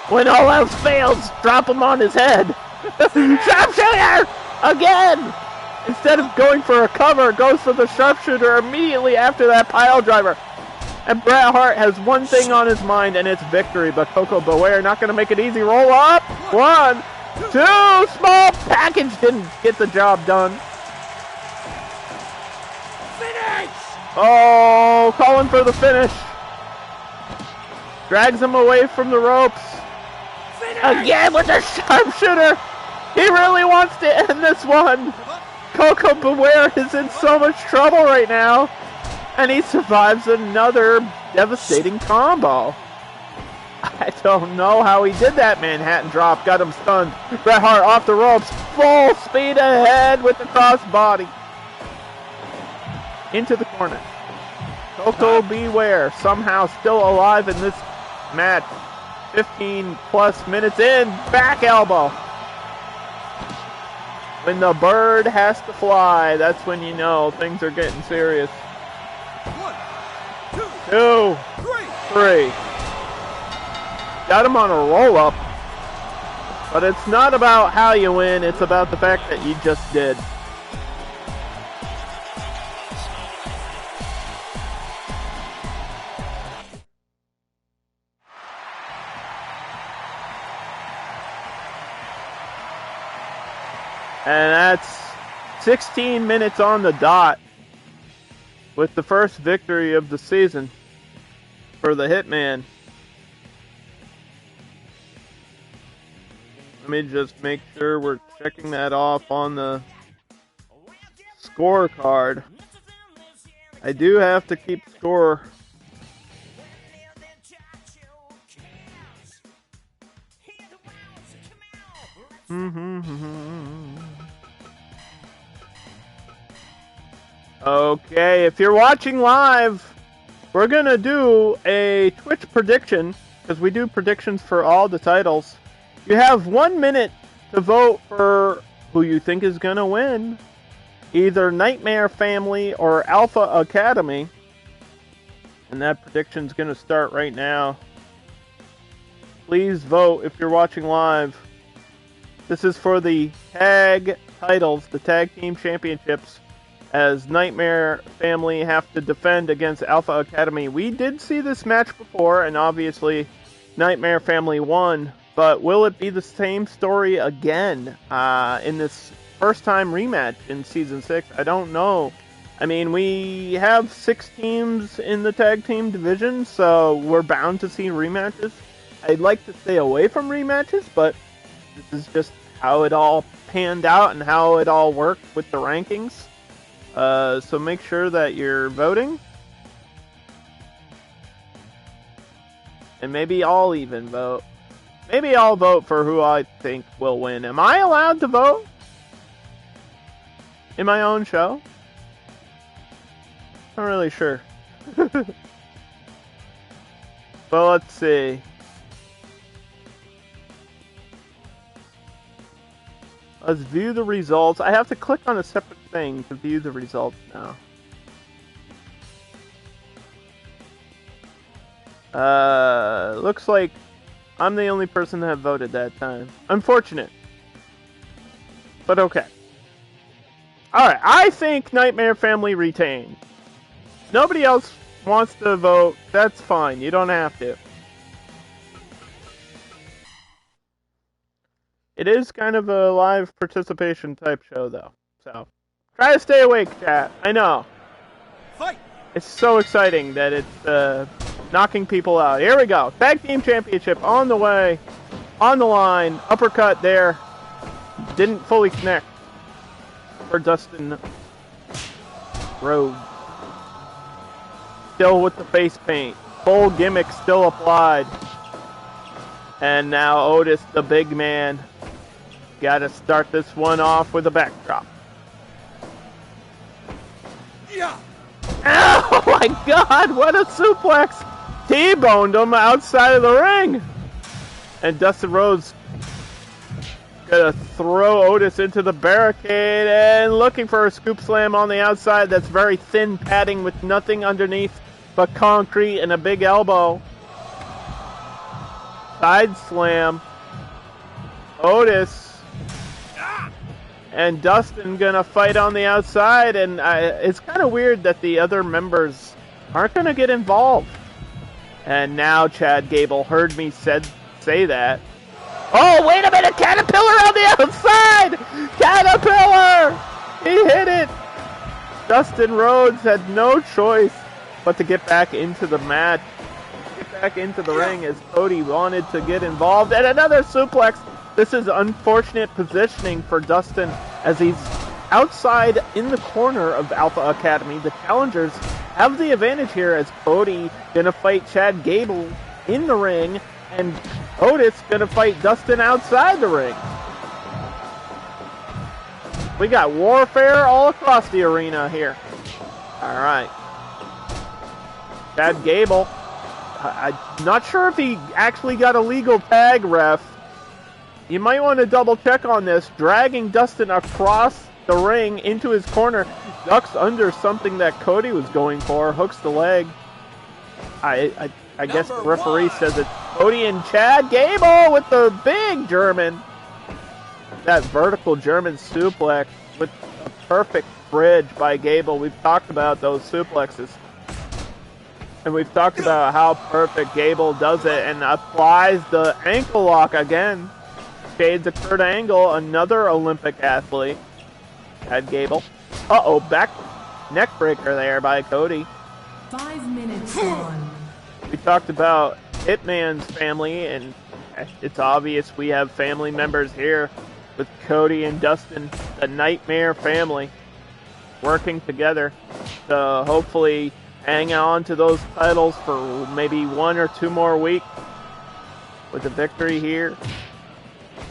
When all else fails, drop him on his head. Sharpshooter! Again! Instead of going for a cover, goes for the sharpshooter immediately after that pile driver. And Bret Hart has one thing on his mind, and it's victory. But Koko Beware not going to make it easy. Roll up. 1, 2. Small package didn't get the job done. Finish! Oh, calling for the finish. Drags him away from the ropes. Finish! Again with the sharpshooter. He really wants to end this one. Koko Beware is in so much trouble right now. And he survives another devastating combo. I don't know how he did that Manhattan drop. Got him stunned. Bret Hart off the ropes. Full speed ahead with the crossbody. Into the corner. Koko Beware somehow still alive in this match. 15 plus minutes in. Back elbow. When the bird has to fly, that's when you know things are getting serious. 1, 2, 3. Got him on a roll-up. But it's not about how you win, it's about the fact that you just did. And that's 16 minutes on the dot with the first victory of the season for the Hitman. Let me just make sure we're checking that off on the scorecard. I do have to keep score. Okay, if you're watching live, we're going to do a Twitch prediction, because we do predictions for all the titles. You have 1 minute to vote for who you think is going to win. Either Nightmare Family or Alpha Academy. And that prediction's going to start right now. Please vote if you're watching live. This is for the tag titles, the tag team championships, as Nightmare Family have to defend against Alpha Academy. We did see this match before, and obviously Nightmare Family won. But will it be the same story again in this first time rematch in Season 6? I don't know. I mean, we have 6 teams in the tag team division, so we're bound to see rematches. I'd like to stay away from rematches, but this is just how it all panned out and how it all worked with the rankings. So make sure that you're voting. And maybe I'll even vote. Maybe I'll vote for who I think will win. Am I allowed to vote in my own show? Not really sure. But let's see. Let's view the results. I have to click on a separate thing to view the results now. Looks like I'm the only person that voted that time. Unfortunate. But okay. Alright, I think Nightmare Family retained. Nobody else wants to vote. That's fine. You don't have to. It is kind of a live participation type show, though. So, try to stay awake, chat. I know. Fight! It's so exciting that it's knocking people out. Here we go. Tag Team Championship on the way. On the line. Uppercut there. Didn't fully connect for Dustin Rhodes. Still with the face paint. Full gimmick still applied. And now Otis, the big man, got to start this one off with a backdrop. Yeah. Oh my God, what a suplex! T-boned him outside of the ring! And Dustin Rhodes gonna throw Otis into the barricade and looking for a scoop slam on the outside. That's very thin padding with nothing underneath but concrete and a big elbow. Side slam. Otis and Dustin gonna fight on the outside, and it's kind of weird that the other members aren't gonna get involved. And now Chad Gable heard me say that. Oh, wait a minute! Caterpillar on the outside! Caterpillar! He hit it! Dustin Rhodes had no choice but to get back into the match. Get back into the ring as Cody wanted to get involved. And another suplex! This is unfortunate positioning for Dustin as he's outside in the corner of Alpha Academy. The challengers have the advantage here as Cody gonna fight Chad Gable in the ring, and Otis gonna fight Dustin outside the ring. We got warfare all across the arena here. Alright. Chad Gable. I'm not sure if he actually got a legal tag, ref. You might want to double check on this. Dragging Dustin across the ring into his corner. Ducks under something that Cody was going for. Hooks the leg. I guess the referee says it's Cody and Chad Gable with the big German. That vertical German suplex with a perfect bridge by Gable. We've talked about those suplexes. And we've talked about how perfect Gable does it and applies the ankle lock again. Shades of Kurt Angle, another Olympic athlete. Chad Gable. Uh-oh, back neck breaker there by Cody. 5 minutes on. We talked about Hitman's family, and it's obvious we have family members here with Cody and Dustin, the Nightmare family, working together to hopefully hang on to those titles for maybe 1 or 2 more weeks with a victory here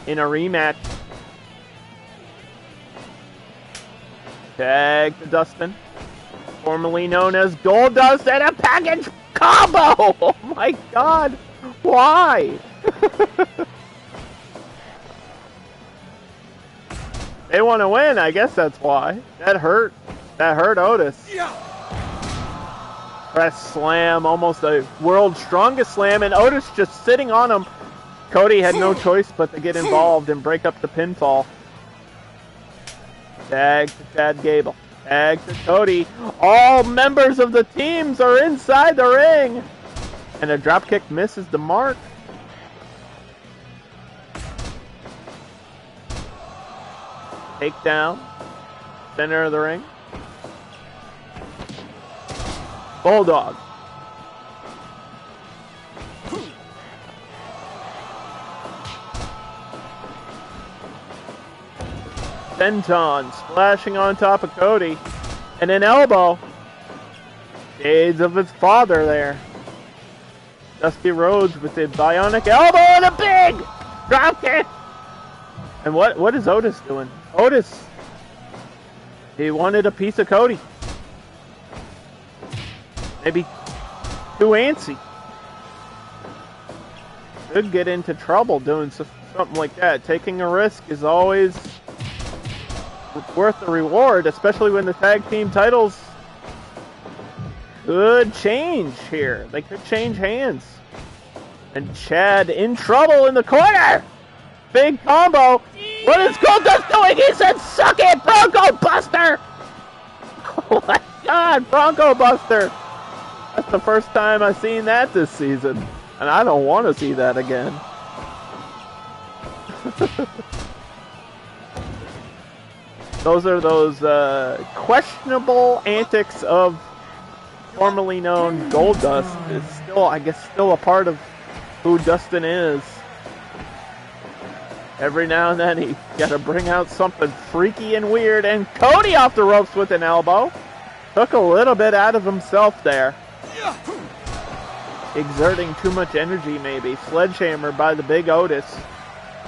in a rematch. Tag to Dustin. formerly known as Goldust, and a package combo! Oh my god! Why? They want to win, I guess that's why. That hurt. That hurt Otis. Press slam, almost a world's strongest slam, and Otis just sitting on him. Cody had no choice but to get involved and break up the pinfall. Tag to Chad Gable. Tag to Cody. All members of the teams are inside the ring. And a dropkick misses the mark. Takedown. Center of the ring. Bulldog. Senton splashing on top of Cody. And an elbow. Shades of his father there. Dusty Rhodes with the bionic elbow and a big dropkick. And what is Otis doing? Otis, he wanted a piece of Cody. Maybe too antsy. Could get into trouble doing something like that. Taking a risk is always worth the reward, especially when the tag team titles could change here. They could change hands. And Chad in trouble in the corner. Big combo. What is Goldust doing? He said, suck it, Bronco Buster. Oh my God, Bronco Buster. That's the first time I've seen that this season. And I don't want to see that again. Those are those questionable antics of formerly known Goldust. Is still, I guess, still a part of who Dustin is. Every now and then he got to bring out something freaky and weird. And Cody off the ropes with an elbow. Took a little bit out of himself there. Exerting too much energy maybe. Sledgehammer by the big Otis.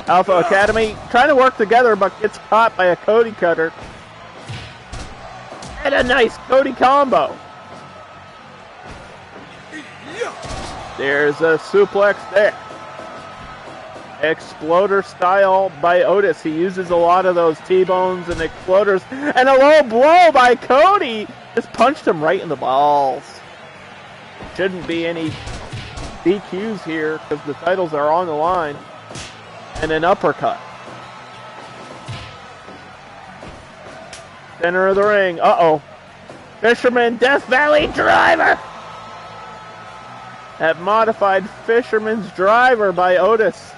Alpha Academy trying to work together but gets caught by a Cody cutter. And a nice Cody combo. There's a suplex there. Exploder style by Otis. He uses a lot of those T-bones and exploders. And a low blow by Cody. Just punched him right in the balls. Shouldn't be any DQs here because the titles are on the line. And an uppercut. Center of the ring. Uh-oh. Fisherman Death Valley Driver. That modified Fisherman's Driver by Otis.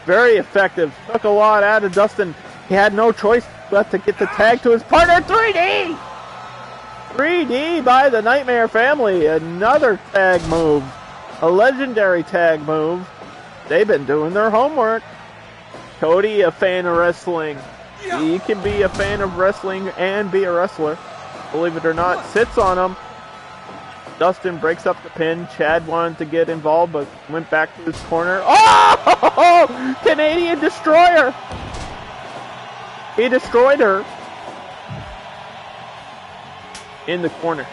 Very effective. Took a lot out of Dustin. He had no choice but to get the tag to his partner. 3D! 3D by the Nightmare Family. Another tag move. A legendary tag move. They've been doing their homework. Cody, a fan of wrestling. He can be a fan of wrestling and be a wrestler. Believe it or not, sits on him. Dustin breaks up the pin. Chad wanted to get involved, but went back to his corner. Oh! Canadian Destroyer! He destroyed her. In the corner.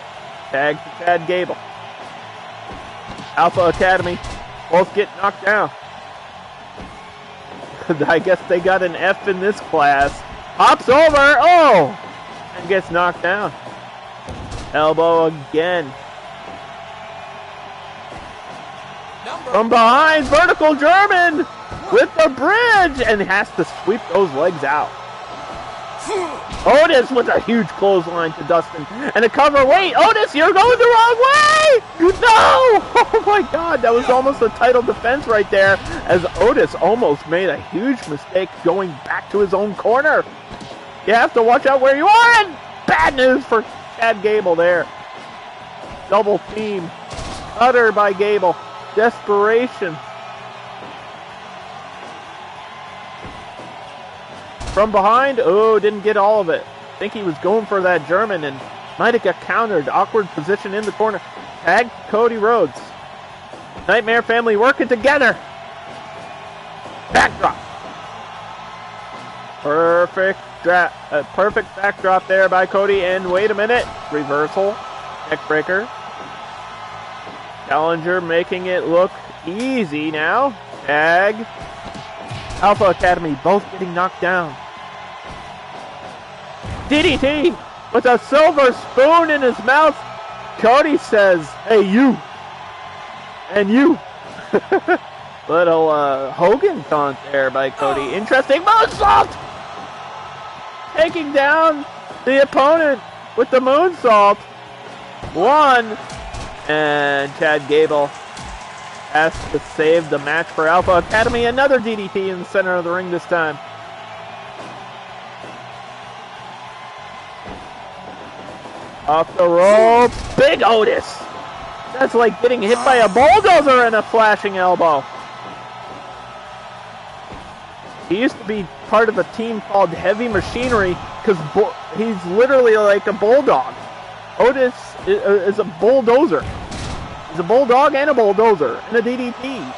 Tag to Chad Gable. Alpha Academy. Both get knocked down. I guess they got an F in this class. Hops over. Oh! And gets knocked down. Elbow again. From behind, vertical German with the bridge and has to sweep those legs out. Otis with a huge clothesline to Dustin and a cover. Wait, Otis, you're going the wrong way! No! Oh my God, that was almost a title defense right there as Otis almost made a huge mistake going back to his own corner. You have to watch out where you are, and bad news for Chad Gable there. Double team. Cutter by Gable. Desperation. From behind, oh, didn't get all of it. I think he was going for that German and might have got countered. Awkward position in the corner. Tag Cody Rhodes. Nightmare Family working together. Backdrop. Perfect backdrop there by Cody. And wait a minute. Reversal. Neckbreaker. Challenger making it look easy now. Tag. Alpha Academy both getting knocked down. DDT with a silver spoon in his mouth. Cody says, "Hey, you." And you. Little Hogan taunt there by Cody. Interesting moonsault! Taking down the opponent with the moonsault. One. And Chad Gable has to save the match for Alpha Academy. Another DDT in the center of the ring this time. Off the rope. Big Otis. That's like getting hit by a bulldozer and a flashing elbow. He used to be part of a team called Heavy Machinery because he's literally like a bulldog. Otis is a bulldozer. He's a bulldog and a bulldozer and a DDT.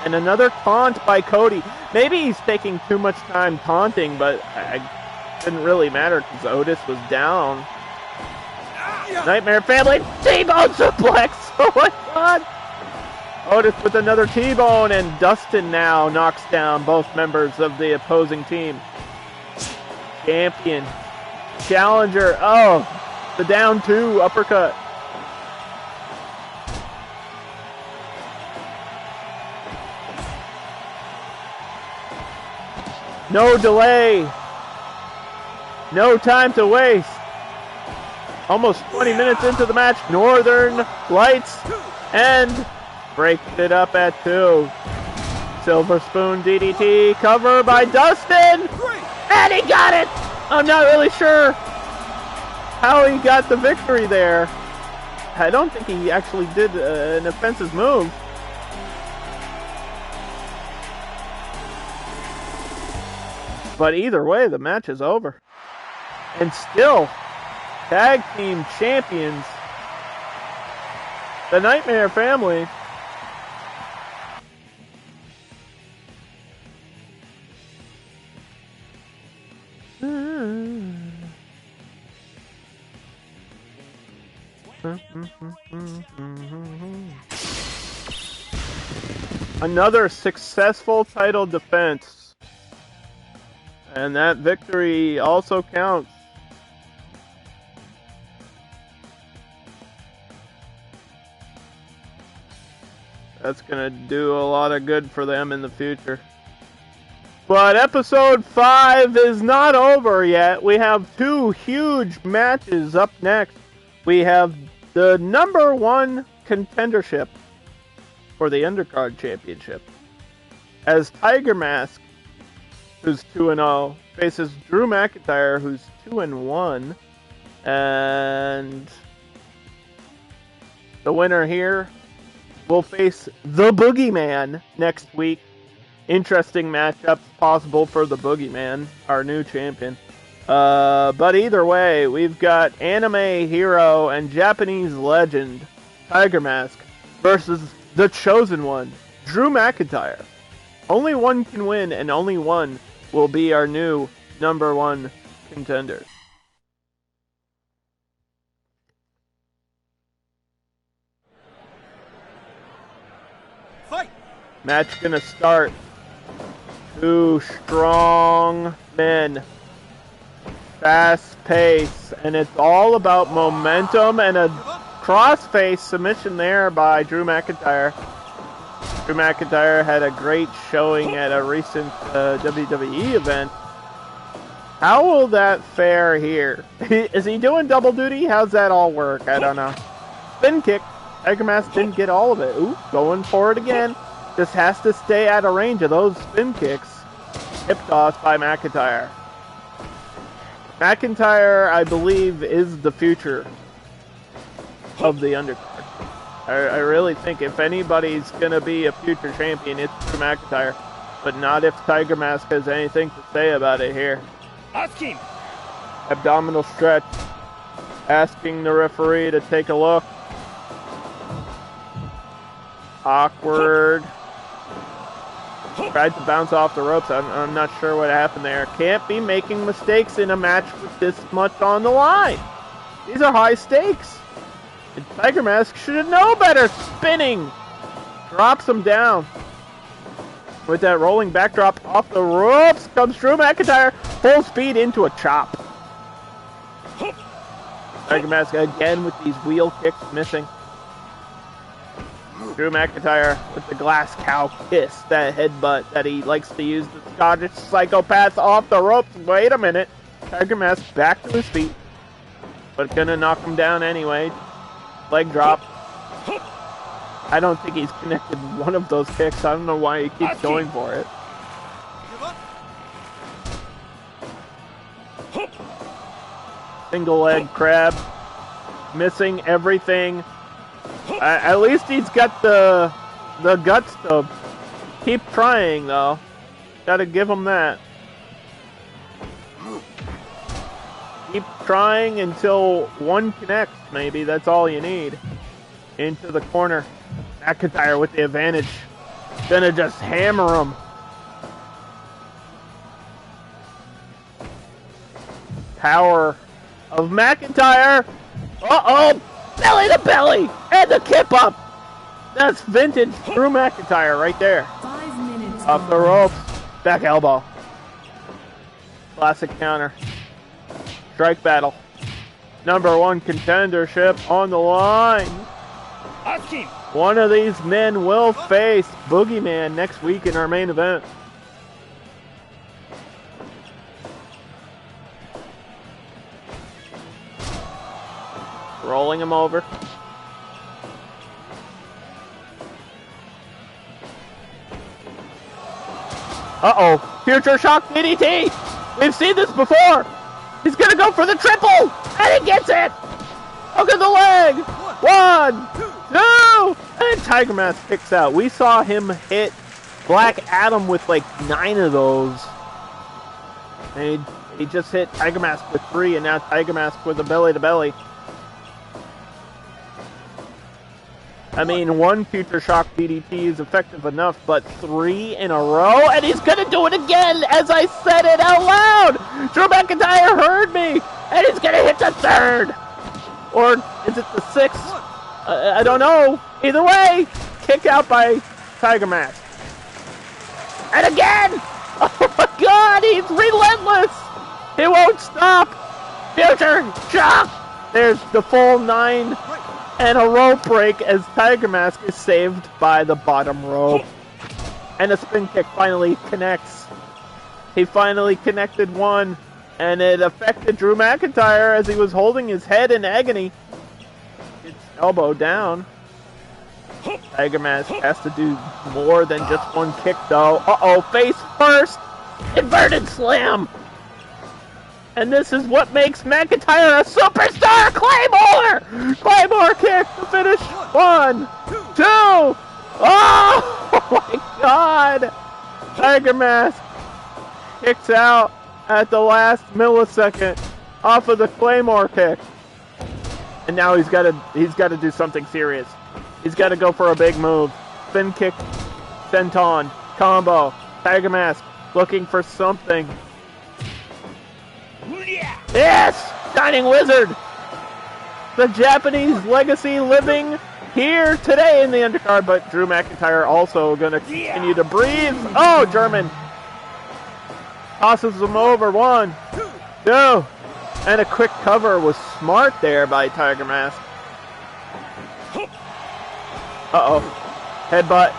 And another taunt by Cody. Maybe he's taking too much time taunting, but it didn't really matter because Otis was down. Nightmare Family T-Bone suplex. Oh my God. Otis with another T-Bone, and Dustin now knocks down both members of the opposing team. Champion. Challenger. Oh, the down two uppercut. No delay. No time to waste. Almost 20 minutes into the match. Northern Lights and breaks it up at 2. Silver Spoon DDT cover by Dustin. And he got it. I'm not really sure how he got the victory there. I don't think he actually did an offensive move. But either way, the match is over. And still, tag team champions, the Nightmare Family. Another successful title defense. And that victory also counts. That's going to do a lot of good for them in the future. But episode 5 is not over yet. We have 2 huge matches up next. We have the number 1 contendership for the Undercard Championship, as Tiger Mask, who's 2-0, faces Drew McIntyre, who's 2-1. And the winner here will face the Boogeyman next week. Interesting matchups possible for the Boogeyman, our new champion. But either way, we've got anime hero and Japanese legend Tiger Mask versus the Chosen One, Drew McIntyre. Only one can win, and only one will be our new number 1 contender. Fight! Match gonna start. 2 strong men. Fast pace, and it's all about momentum, and a crossface submission there by Drew McIntyre. Drew McIntyre had a great showing at a recent WWE event. How will that fare here? Is he doing double duty? How's that all work? I don't know. Spin kick. Tiger Mask didn't get all of it. Ooh, going for it again. Just has to stay out of range of those spin kicks. Hip toss by McIntyre. McIntyre, I believe, is the future of the Undercard. I really think if anybody's going to be a future champion, it's Drew McIntyre. But not if Tiger Mask has anything to say about it here. Ask him. Abdominal stretch. Asking the referee to take a look. Awkward. Tried to bounce off the ropes. I'm not sure what happened there. Can't be making mistakes in a match with this much on the line. These are high stakes. And Tiger Mask should have known better. Spinning. Drops him down. With that rolling backdrop off the ropes comes Drew McIntyre. Full speed into a chop. Tiger Mask again with these wheel kicks missing. Drew McIntyre with the glass cow kiss, that headbutt that he likes to use, the Scottish psychopath off the ropes. Wait a minute. Tiger Mask back to his feet. But gonna knock him down anyway. Leg drop. I don't think he's connected one of those kicks. I don't know why he keeps going for it. Single leg crab. Missing everything. At least he's got the guts to keep trying, though. Gotta give him that. Keep trying until one connects, maybe. That's all you need. Into the corner. McIntyre with the advantage. Gonna just hammer him. Power of McIntyre. Uh-oh! Belly to belly! And the kip up! That's vintage Drew McIntyre right there. 5 minutes. Off the ropes. Back elbow. Classic counter. Strike battle. #1 contendership on the line. One of these men will face Boogeyman next week in our main event. Rolling him over. Uh-oh. Future Shock DDT. We've seen this before. He's going to go for the triple. And he gets it. Look at the leg. 1, 2. And Tiger Mask kicks out. We saw him hit Black Adam with like 9 of those. And he just hit Tiger Mask with 3. And now Tiger Mask with a belly to belly. I mean, 1 Future Shock DDT is effective enough, but 3 in a row, and he's gonna do it again as I said it out loud! Drew McIntyre heard me, and he's gonna hit the 3rd! Or is it the 6th? I don't know. Either way, kick out by Tiger Mask. And again! Oh my god, he's relentless! He won't stop! Future Shock! There's the full 9. And a rope break as Tiger Mask is saved by the bottom rope. And a spin kick finally connects. He finally connected one. And it affected Drew McIntyre as he was holding his head in agony. It's elbow down. Tiger Mask has to do more than just 1 kick though. Uh-oh, face first! Inverted slam! And this is what makes McIntyre a superstar! Claymore! Claymore kick to finish. 1, 2. Oh my god! Tiger Mask kicks out at the last millisecond off of the Claymore kick. And now he's got to do something serious. He's got to go for a big move. Spin kick, senton, combo. Tiger Mask looking for something. Yes! Shining Wizard! The Japanese legacy living here today in the undercard, but Drew McIntyre also going to continue to breathe. Oh, German! Tosses him over. 1, 2. And a quick cover was smart there by Tiger Mask. Uh-oh. Headbutt.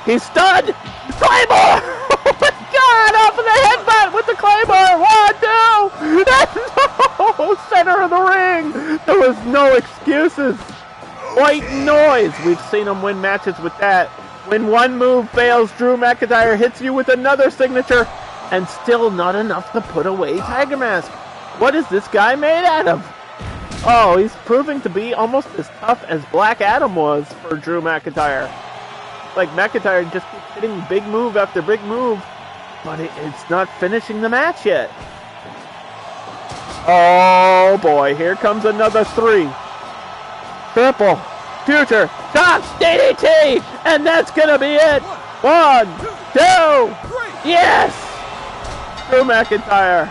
He's stunned! Claymore! Oh my god! Off of the headbutt with the Claymore! 1, 2! No! Center of the ring! There was no excuses! White noise! We've seen him win matches with that. When one move fails, Drew McIntyre hits you with another signature, and still not enough to put away Tiger Mask. What is this guy made out of? Oh, he's proving to be almost as tough as Black Adam was for Drew McIntyre. Like, McIntyre just keeps hitting big move after big move, but it's not finishing the match yet. Oh boy, here comes another 3. Triple, Future Shock DDT, and that's gonna be it. 1, 2, yes! Drew McIntyre,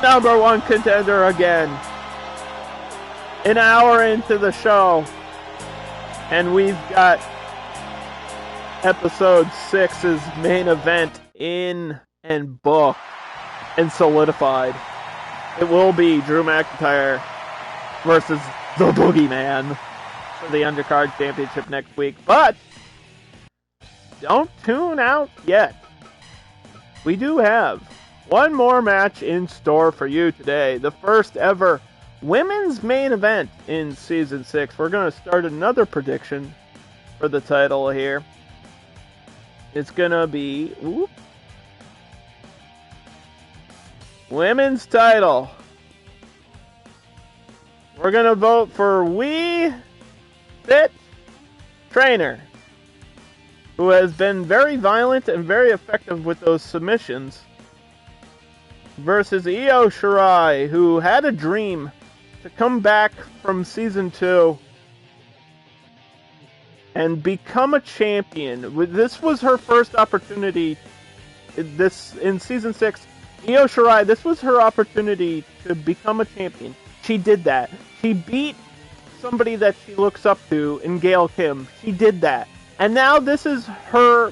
#1 contender again. an hour into the show, and we've got episode 6's main event in and booked and solidified. It will be Drew McIntyre versus the Boogeyman for the Undercard Championship next week. But don't tune out yet. We do have one more match in store for you today. The first ever women's main event in Season 6. We're going to start another prediction for the title here. It's going to be women's title. We're going to vote for We Fit Trainer, who has been very violent and very effective with those submissions, versus Io Shirai, who had a dream to come back from Season 2 and become a champion. This was her first opportunity. In Season 6, Io Shirai, this was her opportunity to become a champion. She did that. She beat somebody that she looks up to in Gail Kim. She did that. And now this is her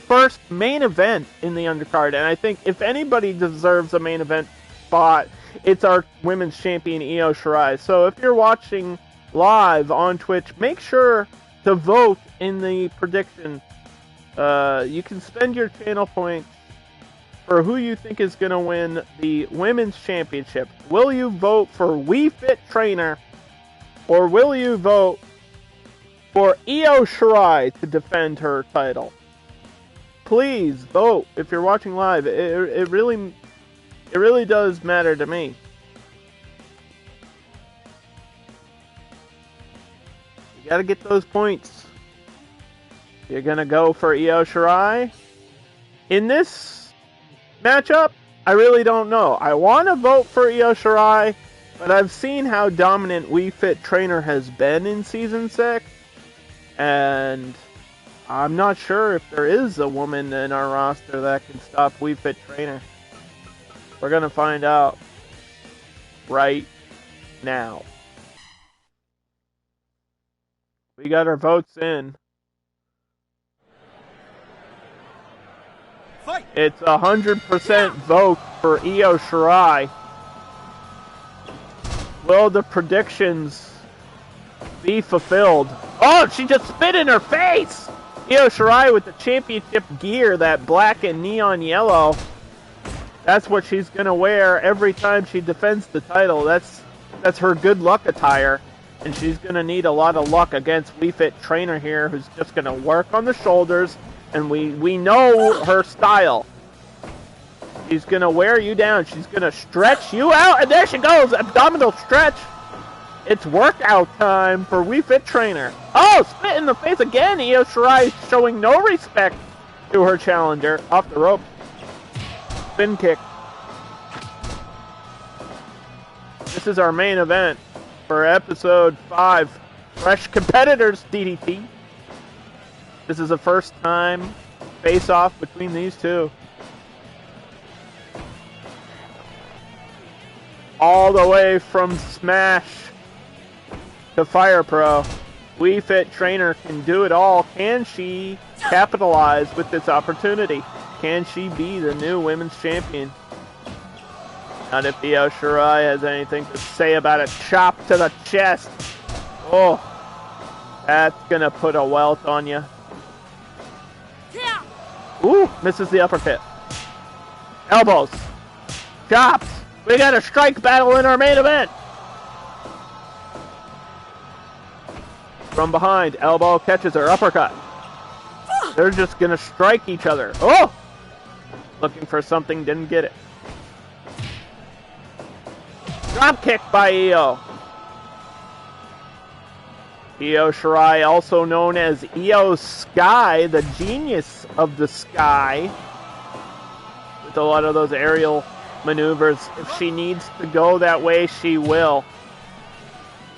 first main event in the undercard. And I think if anybody deserves a main event spot, it's our women's champion, Io Shirai. So if you're watching live on Twitch, make sure to vote in the prediction. You can spend your channel points for who you think is going to win the women's championship. Will you vote for We Fit Trainer, or will you vote for Io Shirai to defend her title? Please vote if you're watching live. It really does matter to me. You gotta get those points. You're gonna go for Io Shirai? In this matchup, I really don't know. I want to vote for Io Shirai, but I've seen how dominant We Fit Trainer has been in Season 6, and I'm not sure if there is a woman in our roster that can stop We Fit Trainer. We're going to find out right now. We got our votes in. Fight. It's 100% vote for Io Shirai. Will the predictions be fulfilled? Oh, she just spit in her face! Io Shirai with the championship gear, that black and neon yellow. That's what she's going to wear every time she defends the title. That's her good luck attire. And she's going to need a lot of luck against We Fit Trainer here, who's just going to work on the shoulders. And we know her style. She's going to wear you down. She's going to stretch you out. And there she goes. Abdominal stretch. It's workout time for We Fit Trainer. Oh, spit in the face again. Io Shirai showing no respect to her challenger. Off the rope. Spin kick. This is our main event for episode 5. Fresh Competitors DDT. This is the first time face-off between these two. All the way from Smash to Fire Pro, We Fit Trainer can do it all. Can she capitalize with this opportunity? Can she be the new women's champion? Not if Io Shirai has anything to say about a chop to the chest. Oh, that's gonna put a welt on you. Ooh, misses the uppercut. Elbows. Chops. We got a strike battle in our main event. From behind, elbow catches her, uppercut. They're just gonna strike each other. Oh! Looking for something, didn't get it. Drop kick by Io. Io Shirai, also known as Io Sky, the genius of the sky. With a lot of those aerial maneuvers. If she needs to go that way, she will.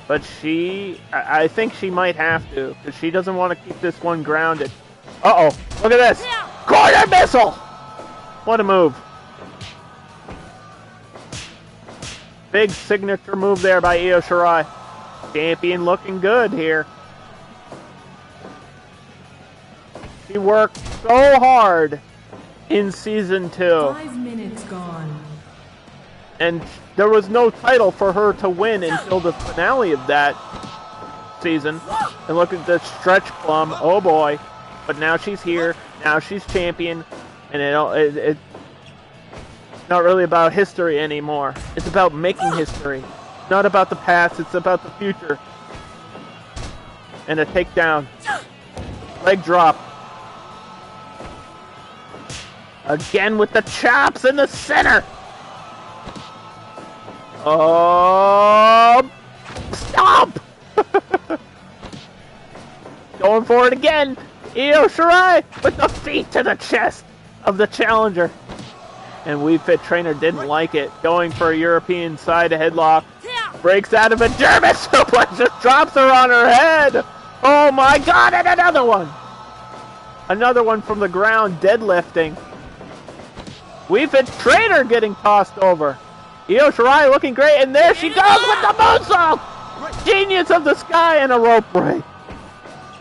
But I think she might have to, because she doesn't want to keep this one grounded. Uh-oh, look at this. Corner missile! What a move. Big signature move there by Io Shirai. Champion looking good here. She worked so hard in Season 2. 5 minutes gone. And there was no title for her to win until the finale of that season. And look at the stretch plum. Oh boy. But now she's here. Now she's champion. And it's not really about history anymore. It's about making history. It's not about the past. It's about the future. And a takedown. Leg drop. Again with the chops in the center. Oh, stop! Going for it again. Io Shirai with the feet to the chest of the challenger. And We Fit Trainer didn't like it. Going for a European side headlock. Breaks out of a German suplex. Just drops her on her head. Oh my god, and another one. Another one from the ground, deadlifting. We Fit Trainer getting tossed over. Io Shirai looking great, and there she goes with the moonsault! Genius of the sky and a rope break.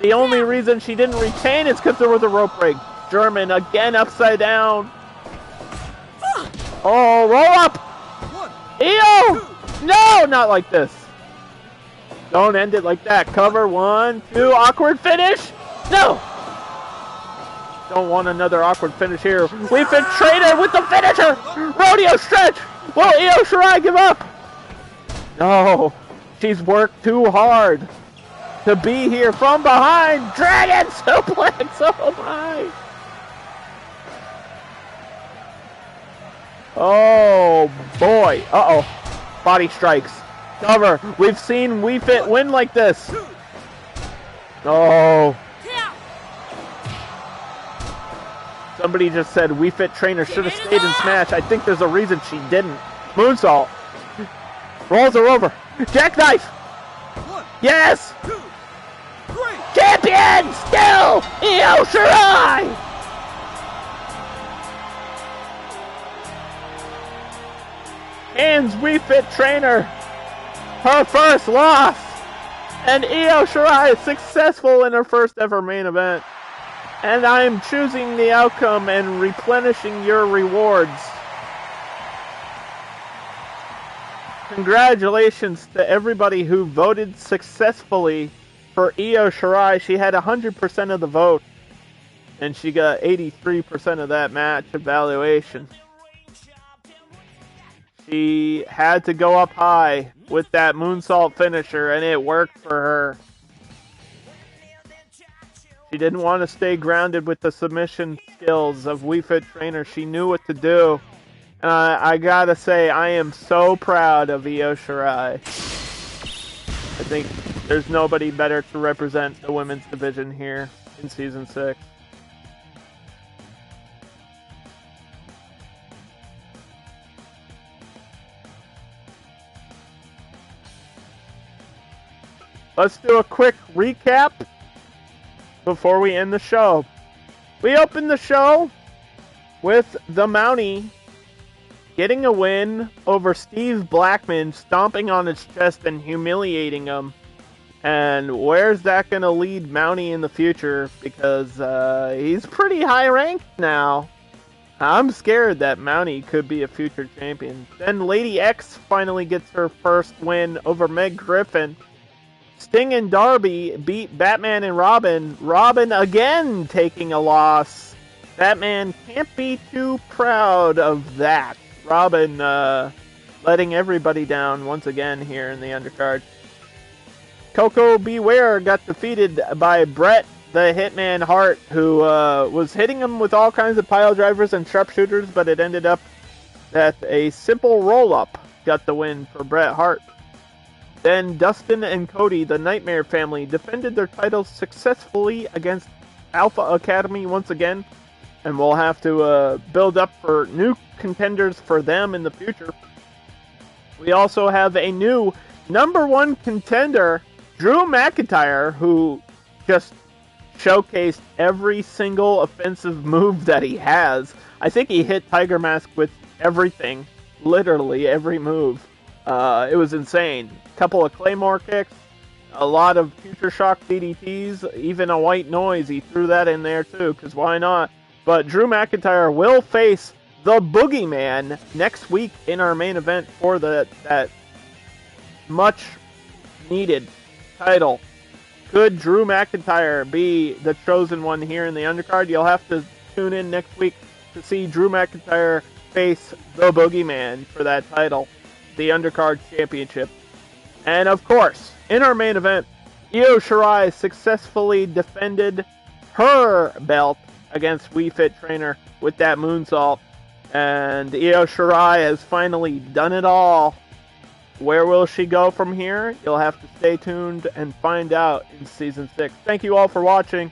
The only reason she didn't retain is because there was a rope break. German again upside down. Oh, roll up! Io! No, not like this. Don't end it like that. Cover, 1, 2, awkward finish. No! Don't want another awkward finish here. We Fit Trainer with the finisher! Rodeo stretch! Will Io Shirai give up? No, she's worked too hard to be here from behind. Dragon suplex, oh my. Oh boy, uh-oh. Body strikes. Cover, we've seen We Fit win like this. Oh. Somebody just said We Fit Trainer should have stayed in Smash. I think there's a reason she didn't. Moonsault. Rolls her over. Jackknife. Yes. Champion still. Io Shirai. Hands We Fit Trainer. Her first loss. And Io Shirai is successful in her first ever main event. And I am choosing the outcome and replenishing your rewards. Congratulations to everybody who voted successfully for Io Shirai. She had 100% of the vote, and she got 83% of that match evaluation. She had to go up high with that moonsault finisher, and it worked for her. She didn't want to stay grounded with the submission skills of We Fit Trainer. She knew what to do. I gotta say, I am so proud of Io Shirai. I think there's nobody better to represent the women's division here in Season 6. Let's do a quick recap before we end the show. We opened the show with the Mountie getting a win over Steve Blackman, stomping on his chest and humiliating him. And where's that going to lead Mountie in the future? Because he's pretty high ranked now. I'm scared that Mountie could be a future champion. Then Lady X finally gets her first win over Meg Griffin. Sting and Darby beat Batman and Robin. Robin again taking a loss. Batman can't be too proud of that. Robin letting everybody down once again here in the undercard. Koko Ware got defeated by Bret the Hitman Hart, who was hitting him with all kinds of pile drivers and sharpshooters, but it ended up that a simple roll-up got the win for Bret Hart. Then Dustin and Cody, the Nightmare family, defended their titles successfully against Alpha Academy once again, and we'll have to build up for new contenders for them in the future. We also have a new #1 contender, Drew McIntyre, who just showcased every single offensive move that he has. I think he hit Tiger Mask with everything, literally every move. It was insane. Couple of Claymore kicks, A lot of Future Shock DDTs, even a white noise. He threw that in there too, because why not? But Drew McIntyre will face the Boogeyman next week in our main event for that much needed title. Could Drew McIntyre be the chosen one here in the undercard? You'll have to tune in next week to see Drew McIntyre face the Boogeyman for that title, the undercard championship. And of course, in our main event, Io Shirai successfully defended her belt against Wii Fit Trainer with that moonsault. And Io Shirai has finally done it all. Where will she go from here? You'll have to stay tuned and find out in Season 6. Thank you all for watching.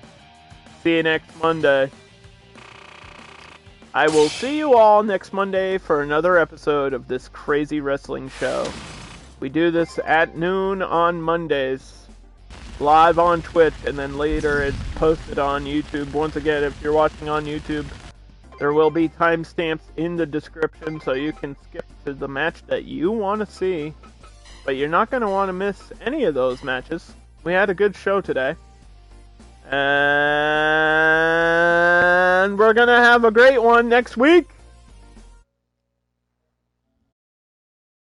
See you next Monday. I will see you all next Monday for another episode of this crazy wrestling show. We do this at noon on Mondays, live on Twitch, and then later it's posted on YouTube. Once again, if you're watching on YouTube, there will be timestamps in the description so you can skip to the match that you want to see. But you're not going to want to miss any of those matches. We had a good show today. And we're going to have a great one next week.